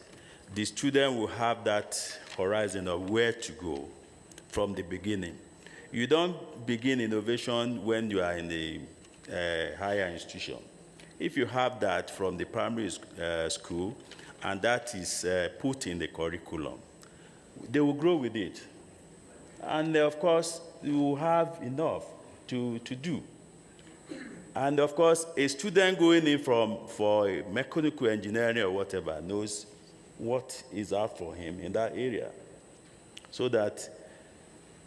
the student will have that horizon of where to go from the beginning. You don't begin innovation when you are in the higher institution. If you have that from the primary school, and that is put in the curriculum, they will grow with it. And of course, you will have enough to do. And of course, a student going in for a mechanical engineering or whatever knows what is out for him in that area. So that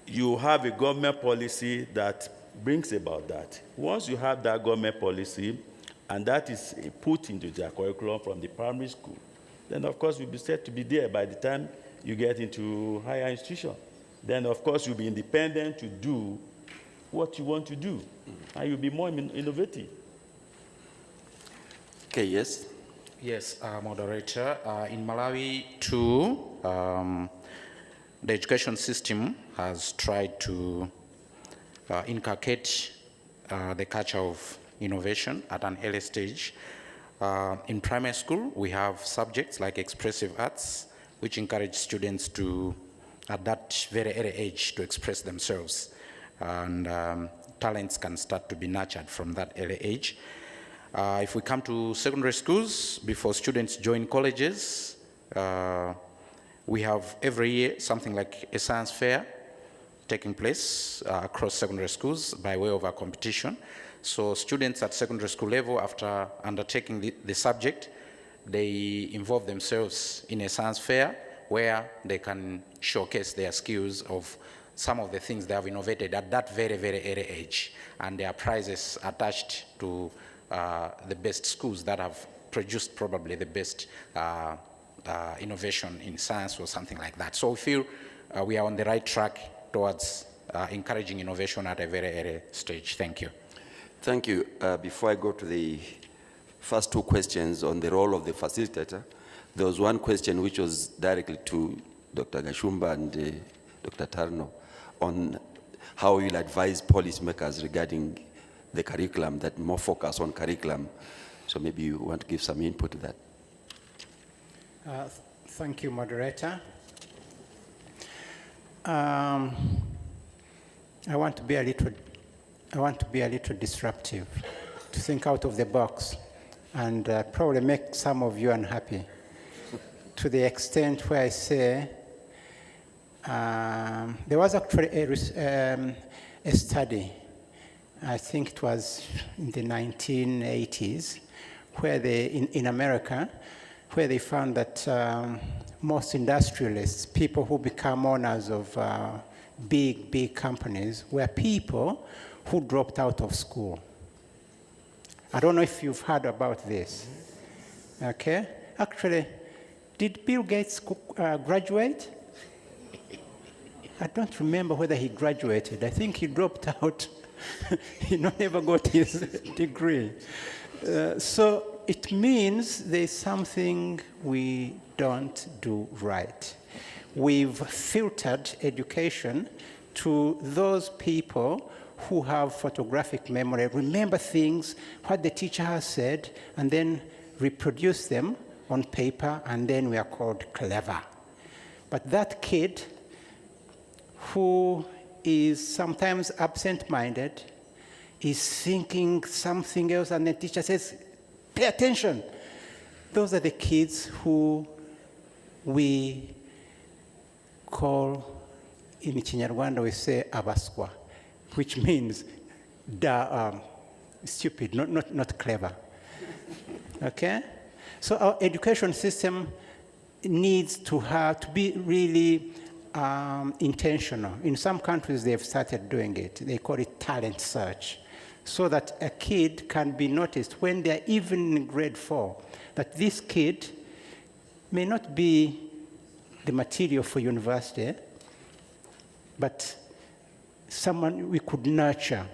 you have a government policy that brings about that. Once you have that government policy, and that is put into their curriculum from the primary school, then of course you'll be set to be there by the time you get into higher institution. Then of course you'll be independent to do what you want to do, and you'll be more innovative. Okay, yes? Yes, moderator. In Malawi, too, the education system has tried to inculcate the culture of innovation at an early stage. In primary school, we have subjects like expressive arts, which encourage students to, at that very early age, to express themselves. And talents can start to be nurtured from that early age. If we come to secondary schools, before students join colleges, we have every year something like a science fair taking place across secondary schools by way of a competition. So students at secondary school level, after undertaking the subject, they involve themselves in a science fair where they can showcase their skills of some of the things they have innovated at that very, very early age. And there are prizes attached to the best schools that have produced probably the best innovation in science or something like that. So we feel we are on the right track towards encouraging innovation at a very early stage. Thank you. Thank you. Before I go to the first two questions on the role of the facilitator, there was one question which was directly to Dr. Gashumba and Dr. Tarno on how you'll advise policymakers regarding the curriculum, that more focus on curriculum. So maybe you want to give some input to that. Thank you, moderator. I want to be a little disruptive, to think out of the box, and probably make some of you unhappy, to the extent where I say there was actually a study, I think it was in the 1980s, where in America, where they found that most industrialists, people who become owners of big companies, were people who dropped out of school. I don't know if you've heard about this. Okay? Actually, did Bill Gates graduate? I don't remember whether he graduated. I think he dropped out. He never got his degree. So it means there's something we don't do right. We've filtered education to those people who have photographic memory, remember things, what the teacher has said, and then reproduce them on paper, and then we are called clever. But that kid who is sometimes absent-minded is thinking something else, and the teacher says, pay attention. Those are the kids who we call, in Chinyarwanda we say abaswa, which means stupid, not clever. Okay? So our education system needs to be really intentional. In some countries, they've started doing it. They call it talent search. so that a kid can be noticed when they're even in grade 4, that this kid may not be the material for university, but someone we could nurture.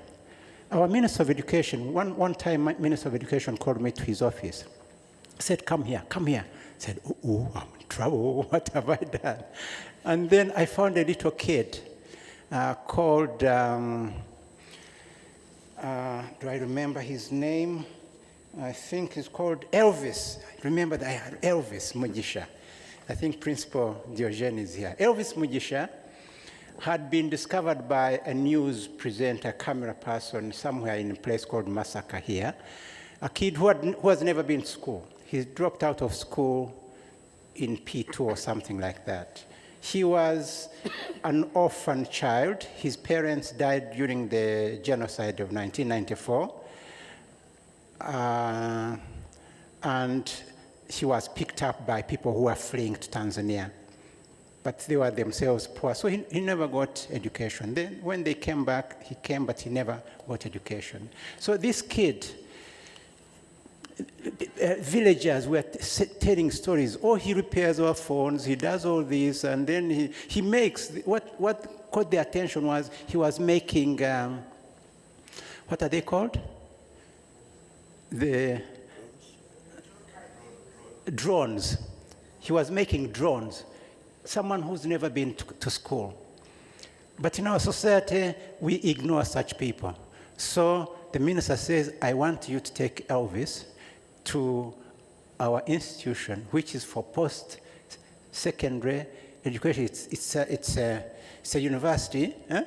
Our Minister of Education, one time my Minister of Education called me to his office, said, come here. I said, oh, I'm in trouble, what have I done? And then I found a little kid called, do I remember his name? I think it's called Elvis. Remember that I had Elvis Mugisha. I think Principal Diogen is here. Elvis Mugisha had been discovered by a news presenter, camera person, somewhere in a place called Masaka here. A kid who has never been to school. He dropped out of school in P2 or something like that. He was an orphan child. His parents died during the genocide of 1994. And he was picked up by people who were fleeing to Tanzania. But they were themselves poor, so he never got education. Then when they came back, he came, but he never got education. So this kid, villagers were telling stories. Oh, he repairs our phones, he does all this, and then he makes, what caught their attention was he was making, what are they called? The drones. He was making drones. Someone who's never been to school. But in our society, we ignore such people. So the minister says, I want you to take Elvis to our institution, which is for post-secondary education. It's a university. Eh?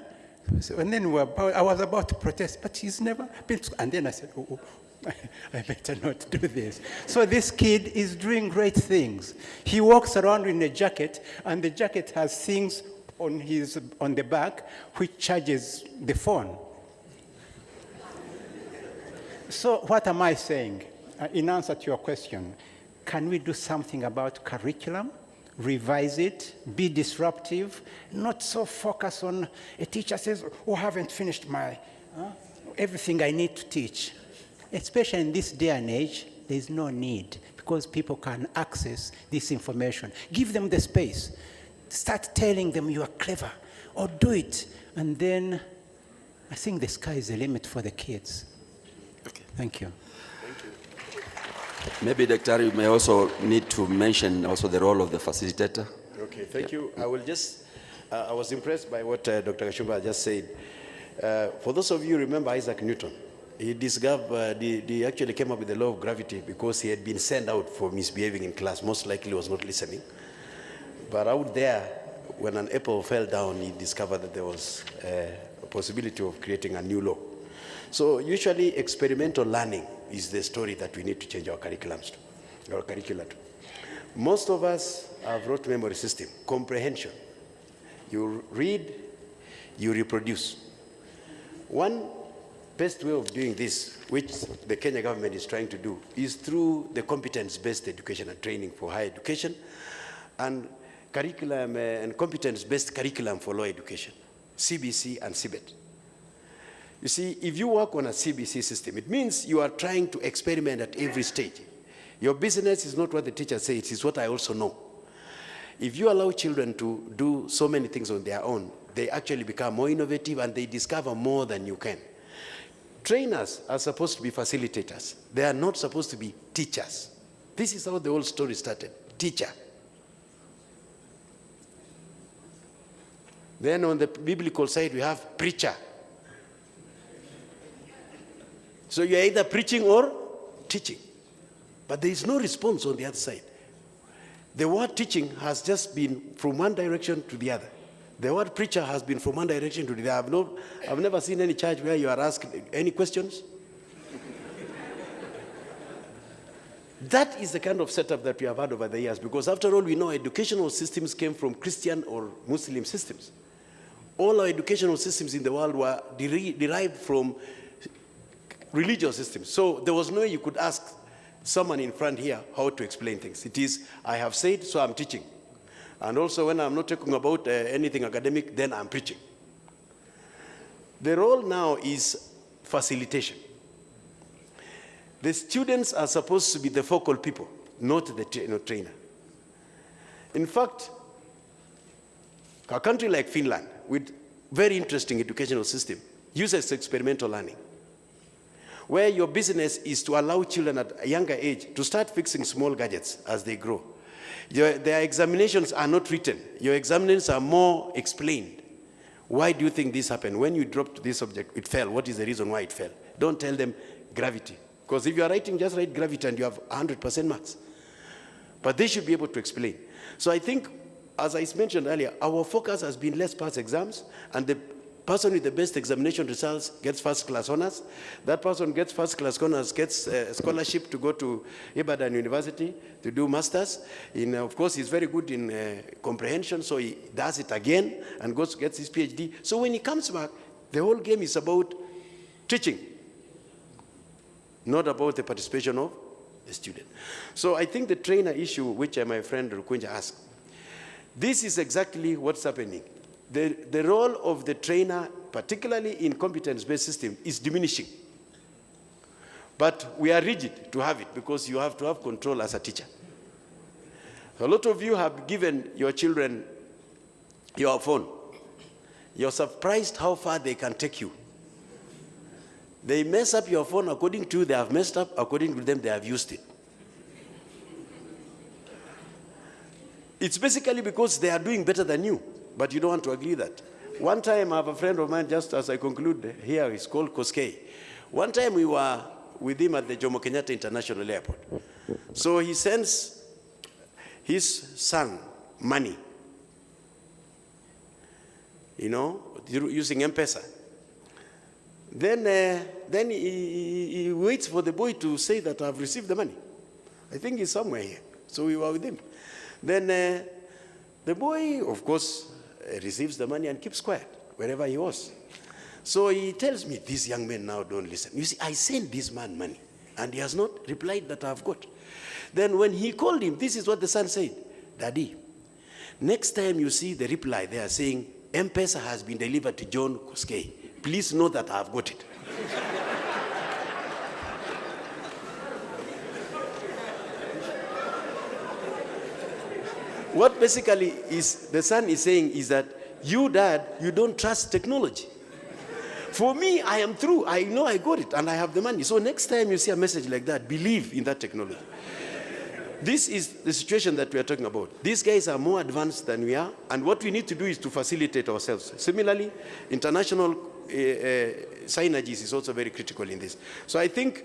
So, and then I was about to protest, but he's never been to school. And then I said, oh, I better not do this. So this kid is doing great things. He walks around in a jacket, and the jacket has things on the back which charges the phone. So what am I saying? In answer to your question, can we do something about curriculum? Revise it, be disruptive, not so focus on a teacher says, oh, I haven't finished my everything I need to teach. Especially in this day and age, there's no need because people can access this information. Give them the space. Start telling them you are clever or do it. And then I think the sky is the limit for the kids. Okay. Thank you. Maybe, Dr. you may also need to mention also the role of the facilitator. Okay, thank you. I will just, I was impressed by what Dr. Kashumba just said. For those of you who remember Isaac Newton, he discovered, he actually came up with the law of gravity because he had been sent out for misbehaving in class, most likely was not listening. But out there, when an apple fell down, he discovered that there was a possibility of creating a new law. So usually experimental learning is the story that we need to change our curriculums to, our curricula to. Most of us have rote memory system, comprehension. You read, you reproduce. One best way of doing this, which the Kenya government is trying to do, is through the competence-based education and training for higher education and curriculum and competence-based curriculum for lower education, CBC and CBET. You see, if you work on a CBC system, it means you are trying to experiment at every stage. Your business is not what the teacher says, it is what I also know. If you allow children to do so many things on their own, they actually become more innovative and they discover more than you can. Trainers are supposed to be facilitators. They are not supposed to be teachers. This is how the whole story started, teacher. Then on the biblical side, we have preacher. So you're either preaching or teaching. But there is no response on the other side. The word teaching has just been from one direction to the other. The word preacher has been from one direction to the other. I've never seen any church where you are asked any questions. That is the kind of setup that we have had over the years, because after all, we know educational systems came from Christian or Muslim systems. All our educational systems in the world were derived from religious systems. So there was no way you could ask someone in front here how to explain things. It is, I have said, so I'm teaching. And also when I'm not talking about anything academic, then I'm preaching. The role now is facilitation. The students are supposed to be the focal people, not the trainer. In fact, a country like Finland, with very interesting educational system, uses experimental learning, where your business is to allow children at a younger age to start fixing small gadgets as they grow. Their examinations are not written. Your examinations are more explained. Why do you think this happened? When you dropped this object, it fell. What is the reason why it fell? Don't tell them gravity. Because if you are writing, just write gravity and you have 100% marks. But they should be able to explain. So I think, as I mentioned earlier, our focus has been less pass exams, and the person with the best examination results gets first-class honors. That person gets first-class honors, gets a scholarship to go to Ibadan University to do masters. Of course, he's very good in comprehension, so he does it again and gets his PhD. So when he comes back, the whole game is about teaching, not about the participation of the student. So I think the trainer issue, which my friend Rukunja asked, this is exactly what's happening. The role of the trainer, particularly in competence-based system, is diminishing. But we are rigid to have it because you have to have control as a teacher. A lot of you have given your children your phone. You're surprised how far they can take you. They mess up your phone according to you, they have messed up, according to them, they have used it. It's basically because they are doing better than you, but you don't want to agree that. One time, I have a friend of mine, just as I conclude here, he's called Koskei. One time we were with him at the Jomo Kenyatta International Airport. So he sends his son money, using M-Pesa. Then he waits for the boy to say that I've received the money. I think he's somewhere here. So we were with him. Then the boy, of course, receives the money and keeps quiet wherever he was. So he tells me, these young men now don't listen. You see, I sent this man money, and he has not replied that I've got. Then when he called him, this is what the son said. Daddy, next time you see the reply, they are saying, M-Pesa has been delivered to John Koskei. Please know that I've got it. What basically is the son is saying is that you, dad, you don't trust technology. For me, I am through. I know I got it and I have the money. So next time you see a message like that, believe in that technology. This is the situation that we are talking about. These guys are more advanced than we are, and what we need to do is to facilitate ourselves. Similarly, international synergies is also very critical in this. So I think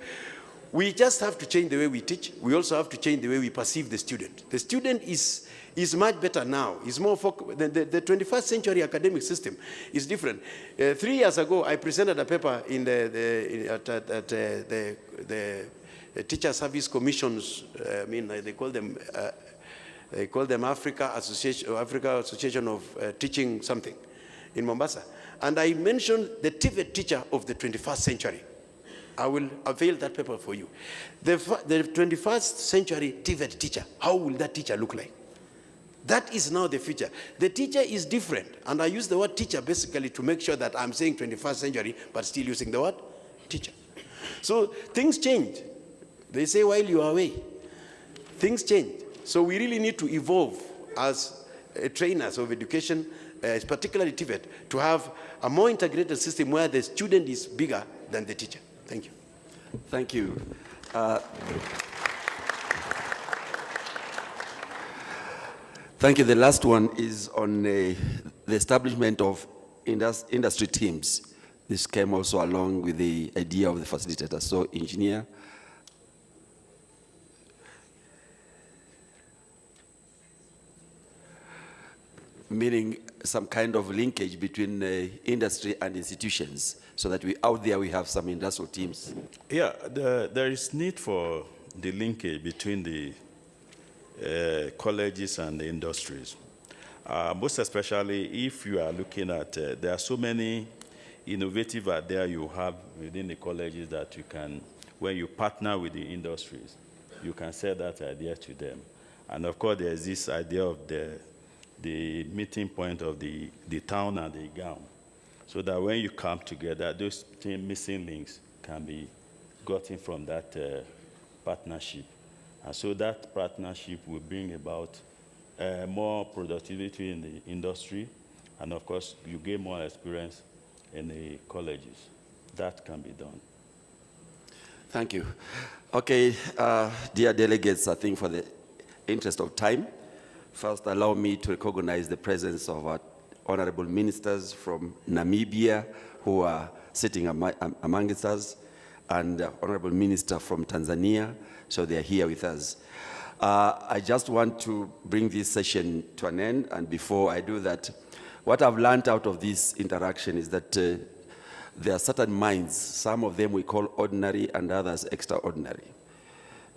we just have to change the way we teach. We also have to change the way we perceive the student. The student is much better now. It's more the 21st century academic system is different. 3 years ago, I presented a paper in the Teacher Service Commissions. They call them Africa Association of Teaching something in Mombasa. And I mentioned the TVET teacher of the 21st century. I will avail that paper for you. The 21st century TVET teacher, how will that teacher look like? That is now the future. The teacher is different. And I use the word teacher basically to make sure that I'm saying 21st century, but still using the word teacher. So things change. They say while you are away, things change. So we really need to evolve as trainers of education, particularly TVET, to have a more integrated system where the student is bigger than the teacher. Thank you. Thank you. Thank you. The last one is on the establishment of industry teams. This came also along with the idea of the facilitator. So, engineer. Meaning some kind of linkage between industry and institutions, so that out there we have some industrial teams. Yeah, there is need for the linkage between the colleges and the industries. Most especially if you are looking at, there are so many innovative ideas you have within the colleges that you can, when you partner with the industries, you can sell that idea to them. And of course, there's this idea of the meeting point of the town and the gown. so that when you come together, those missing links can be gotten from that partnership. And so that partnership will bring about more productivity in the industry, and of course, you gain more experience in the colleges. That can be done. Thank you. Okay, dear delegates, I think for the interest of time, first allow me to recognize the presence of our honorable ministers from Namibia who are sitting amongst us, and the honorable minister from Tanzania, so they are here with us. I just want to bring this session to an end, and before I do that, what I've learned out of this interaction is that there are certain minds, some of them we call ordinary and others extraordinary.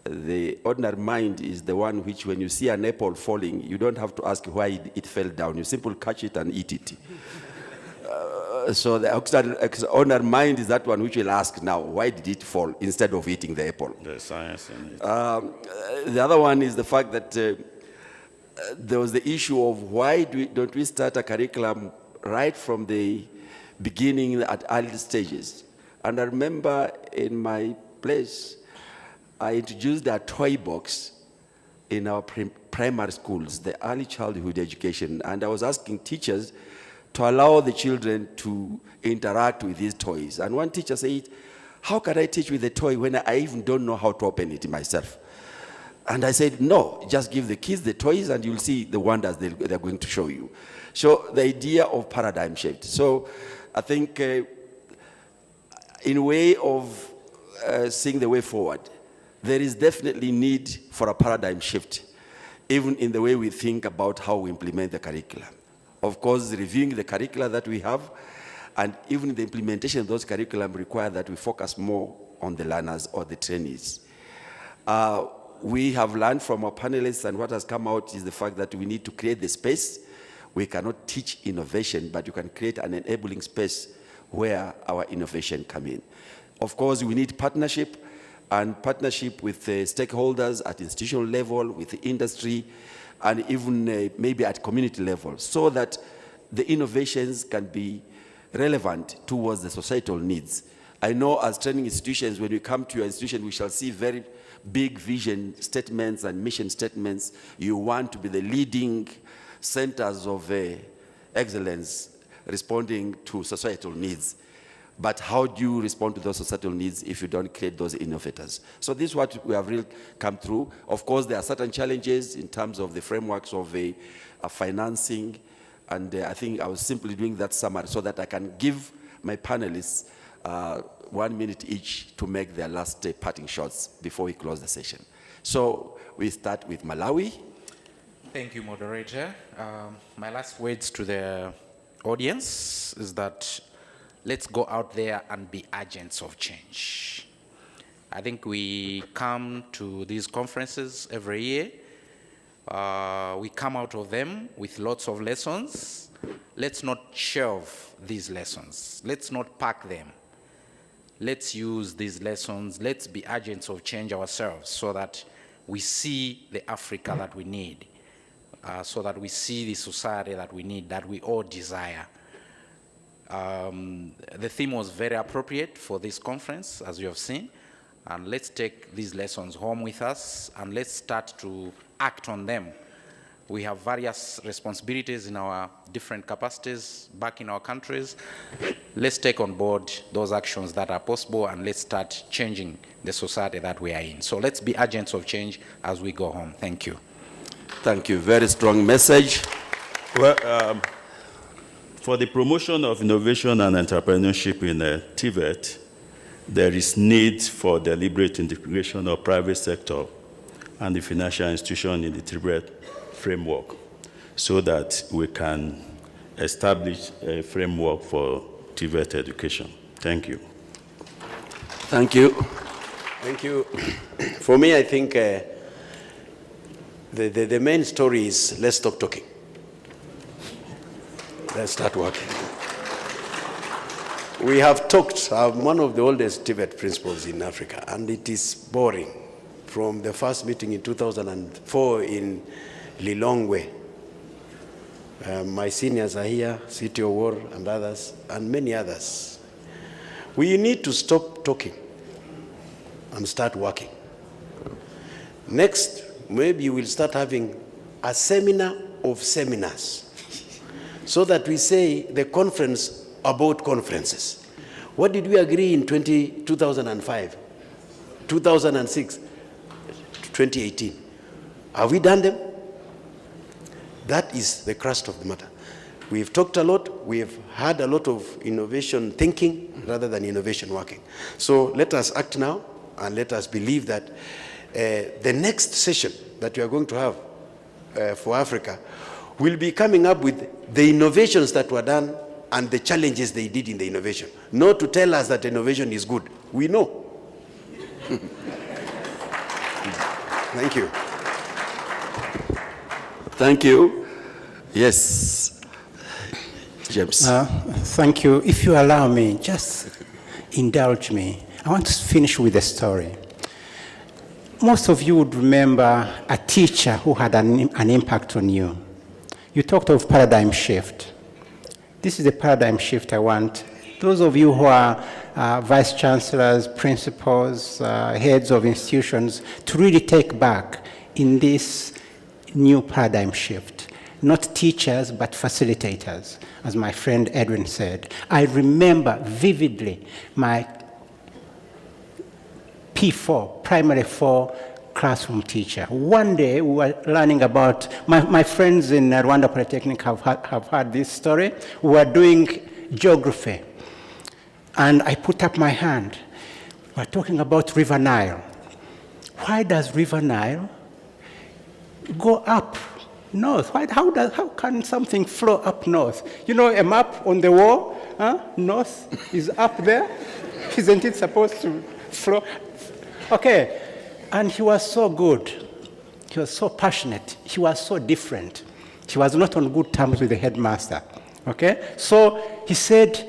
The ordinary mind is the one which, when you see an apple falling, you don't have to ask why it fell down. You simply catch it and eat it. So the extraordinary mind is that one which will ask now, why did it fall, instead of eating the apple? There's science in it. The other one is the fact that there was the issue of why don't we start a curriculum right from the beginning at early stages. And I remember in my place, I introduced a toy box in our primary schools, the early childhood education, and I was asking teachers to allow the children to interact with these toys. And one teacher said, how can I teach with a toy when I even don't know how to open it myself? And I said, no, just give the kids the toys and you'll see the wonders they're going to show you. So the idea of paradigm shift. So I think in a way of seeing the way forward, there is definitely need for a paradigm shift, even in the way we think about how we implement the curriculum. Of course, reviewing the curricula that we have, and even the implementation of those curriculum require that we focus more on the learners or the trainees. We have learned from our panelists, and what has come out is the fact that we need to create the space. We cannot teach innovation, but you can create an enabling space where our innovation come in. Of course, we need partnership, and partnership with stakeholders at institutional level, with the industry, and even maybe at community level, so that the innovations can be relevant towards the societal needs. I know as training institutions, when we come to your institution, we shall see very big vision statements and mission statements. You want to be the leading centers of excellence responding to societal needs. But how do you respond to those societal needs if you don't create those innovators? So this is what we have really come through. Of course, there are certain challenges in terms of the frameworks of financing, and I think I was simply doing that summary so that I can give my panelists 1 minute each to make their last parting shots before we close the session. So we start with Malawi. Thank you, moderator. My last words to the audience is that let's go out there and be agents of change. I think we come to these conferences every year. We come out of them with lots of lessons. Let's not shelve these lessons. Let's not pack them. Let's use these lessons. Let's be agents of change ourselves so that we see the Africa that we need, so that we see the society that we need, that we all desire. The theme was very appropriate for this conference, as you have seen, and let's take these lessons home with us and let's start to act on them. We have various responsibilities in our different capacities back in our countries. Let's take on board those actions that are possible and let's start changing the society that we are in. So let's be agents of change as we go home. Thank you. Thank you. Very strong message. Well, for the promotion of innovation and entrepreneurship in TVET, there is need for deliberate integration of private sector and the financial institution in the TVET framework so that we can establish a framework for TVET education. Thank you. Thank you. Thank you. For me, I think the main story is let's stop talking. Let's start working. We have talked, I'm one of the oldest TVET principals in Africa, and it is boring. From the first meeting in 2004 in Lilongwe, My seniors are here, City of War and others, and many others. We need to stop talking and start working. Next, maybe we'll start having a seminar of seminars so that we say the conference about conferences. What did we agree in 2005, 2006, 2018? Have we done them? That is the crust of the matter. We've talked a lot, we've had a lot of innovation thinking rather than innovation working. So let us act now, and let us believe that the next session that we are going to have for Africa will be coming up with the innovations that were done and the challenges they did in the innovation. Not to tell us that innovation is good. We know. Thank you. Thank you. Yes. James. Thank you. If you allow me, just indulge me. I want to finish with a story. Most of you would remember a teacher who had an impact on you. You talked of paradigm shift. This is the paradigm shift I want. Those of you who are vice chancellors, principals, heads of institutions, to really take back in this new paradigm shift. Not teachers, but facilitators, as my friend Edwin said. I remember vividly my P4, primary 4 classroom teacher. One day we were learning about, my friends in Rwanda Polytechnic have heard this story. We were doing geography, and I put up my hand. We're talking about River Nile. Why does River Nile go up north? How can something flow up north? You know, a map on the wall, north is up there. Isn't it supposed to flow? Okay, and he was so good. He was so passionate. He was so different. He was not on good terms with the headmaster. Okay, so he said,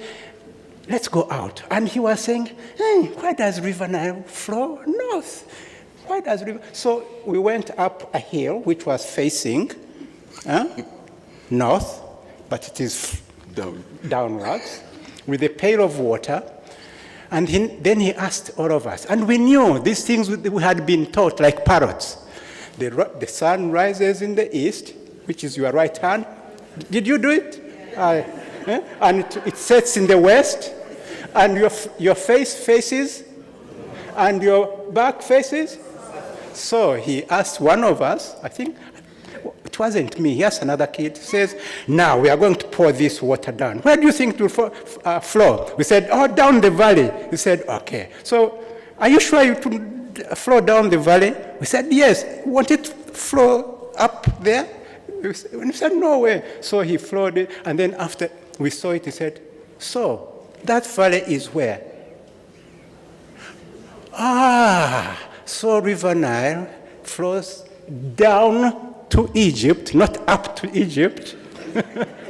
let's go out. And he was saying, hey, why does River Nile flow north? Why does River? So we went up a hill which was facing north, but it is downwards, with a pail of water. And then he asked all of us, and we knew these things we had been taught like parrots. The sun rises in the east, which is your right hand. Did you do it? And it sets in the west, and your face faces, and your back faces. So he asked one of us, I think it wasn't me, he asked another kid, says, now we are going to pour this water down. Where do you think it will flow? We said, oh, down the valley. He said, okay. So are you sure you to flow down the valley? We said, yes. Want it to flow up there? We said, no way. So he flowed it, and then after we saw it, he said, so that valley is where? So River Nile flows down to Egypt, not up to Egypt,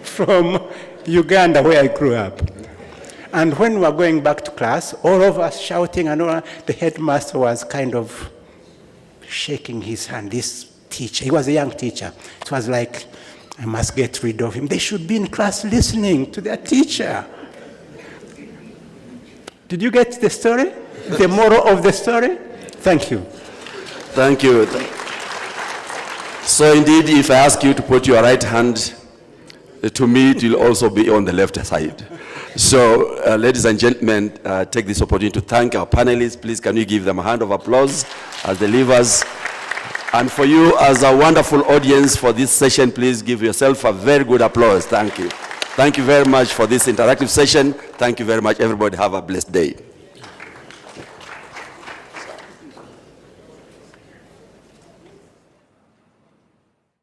from Uganda, where I grew up. And when we were going back to class, all of us shouting, and the headmaster was kind of shaking his hand. This teacher, he was a young teacher. It was like, I must get rid of him. They should be in class listening to their teacher. Did you get the story? The moral of the story? Thank you. Thank you. So indeed, if I ask you to put your right hand, to me it will also be on the left side. So ladies and gentlemen, take this opportunity to thank our panelists. Please can you give them a hand of applause as they leave us. And for you as a wonderful audience for this session, please give yourself a very good applause. Thank you. Thank you very much for this interactive session. Thank you very much, everybody. Have a blessed day.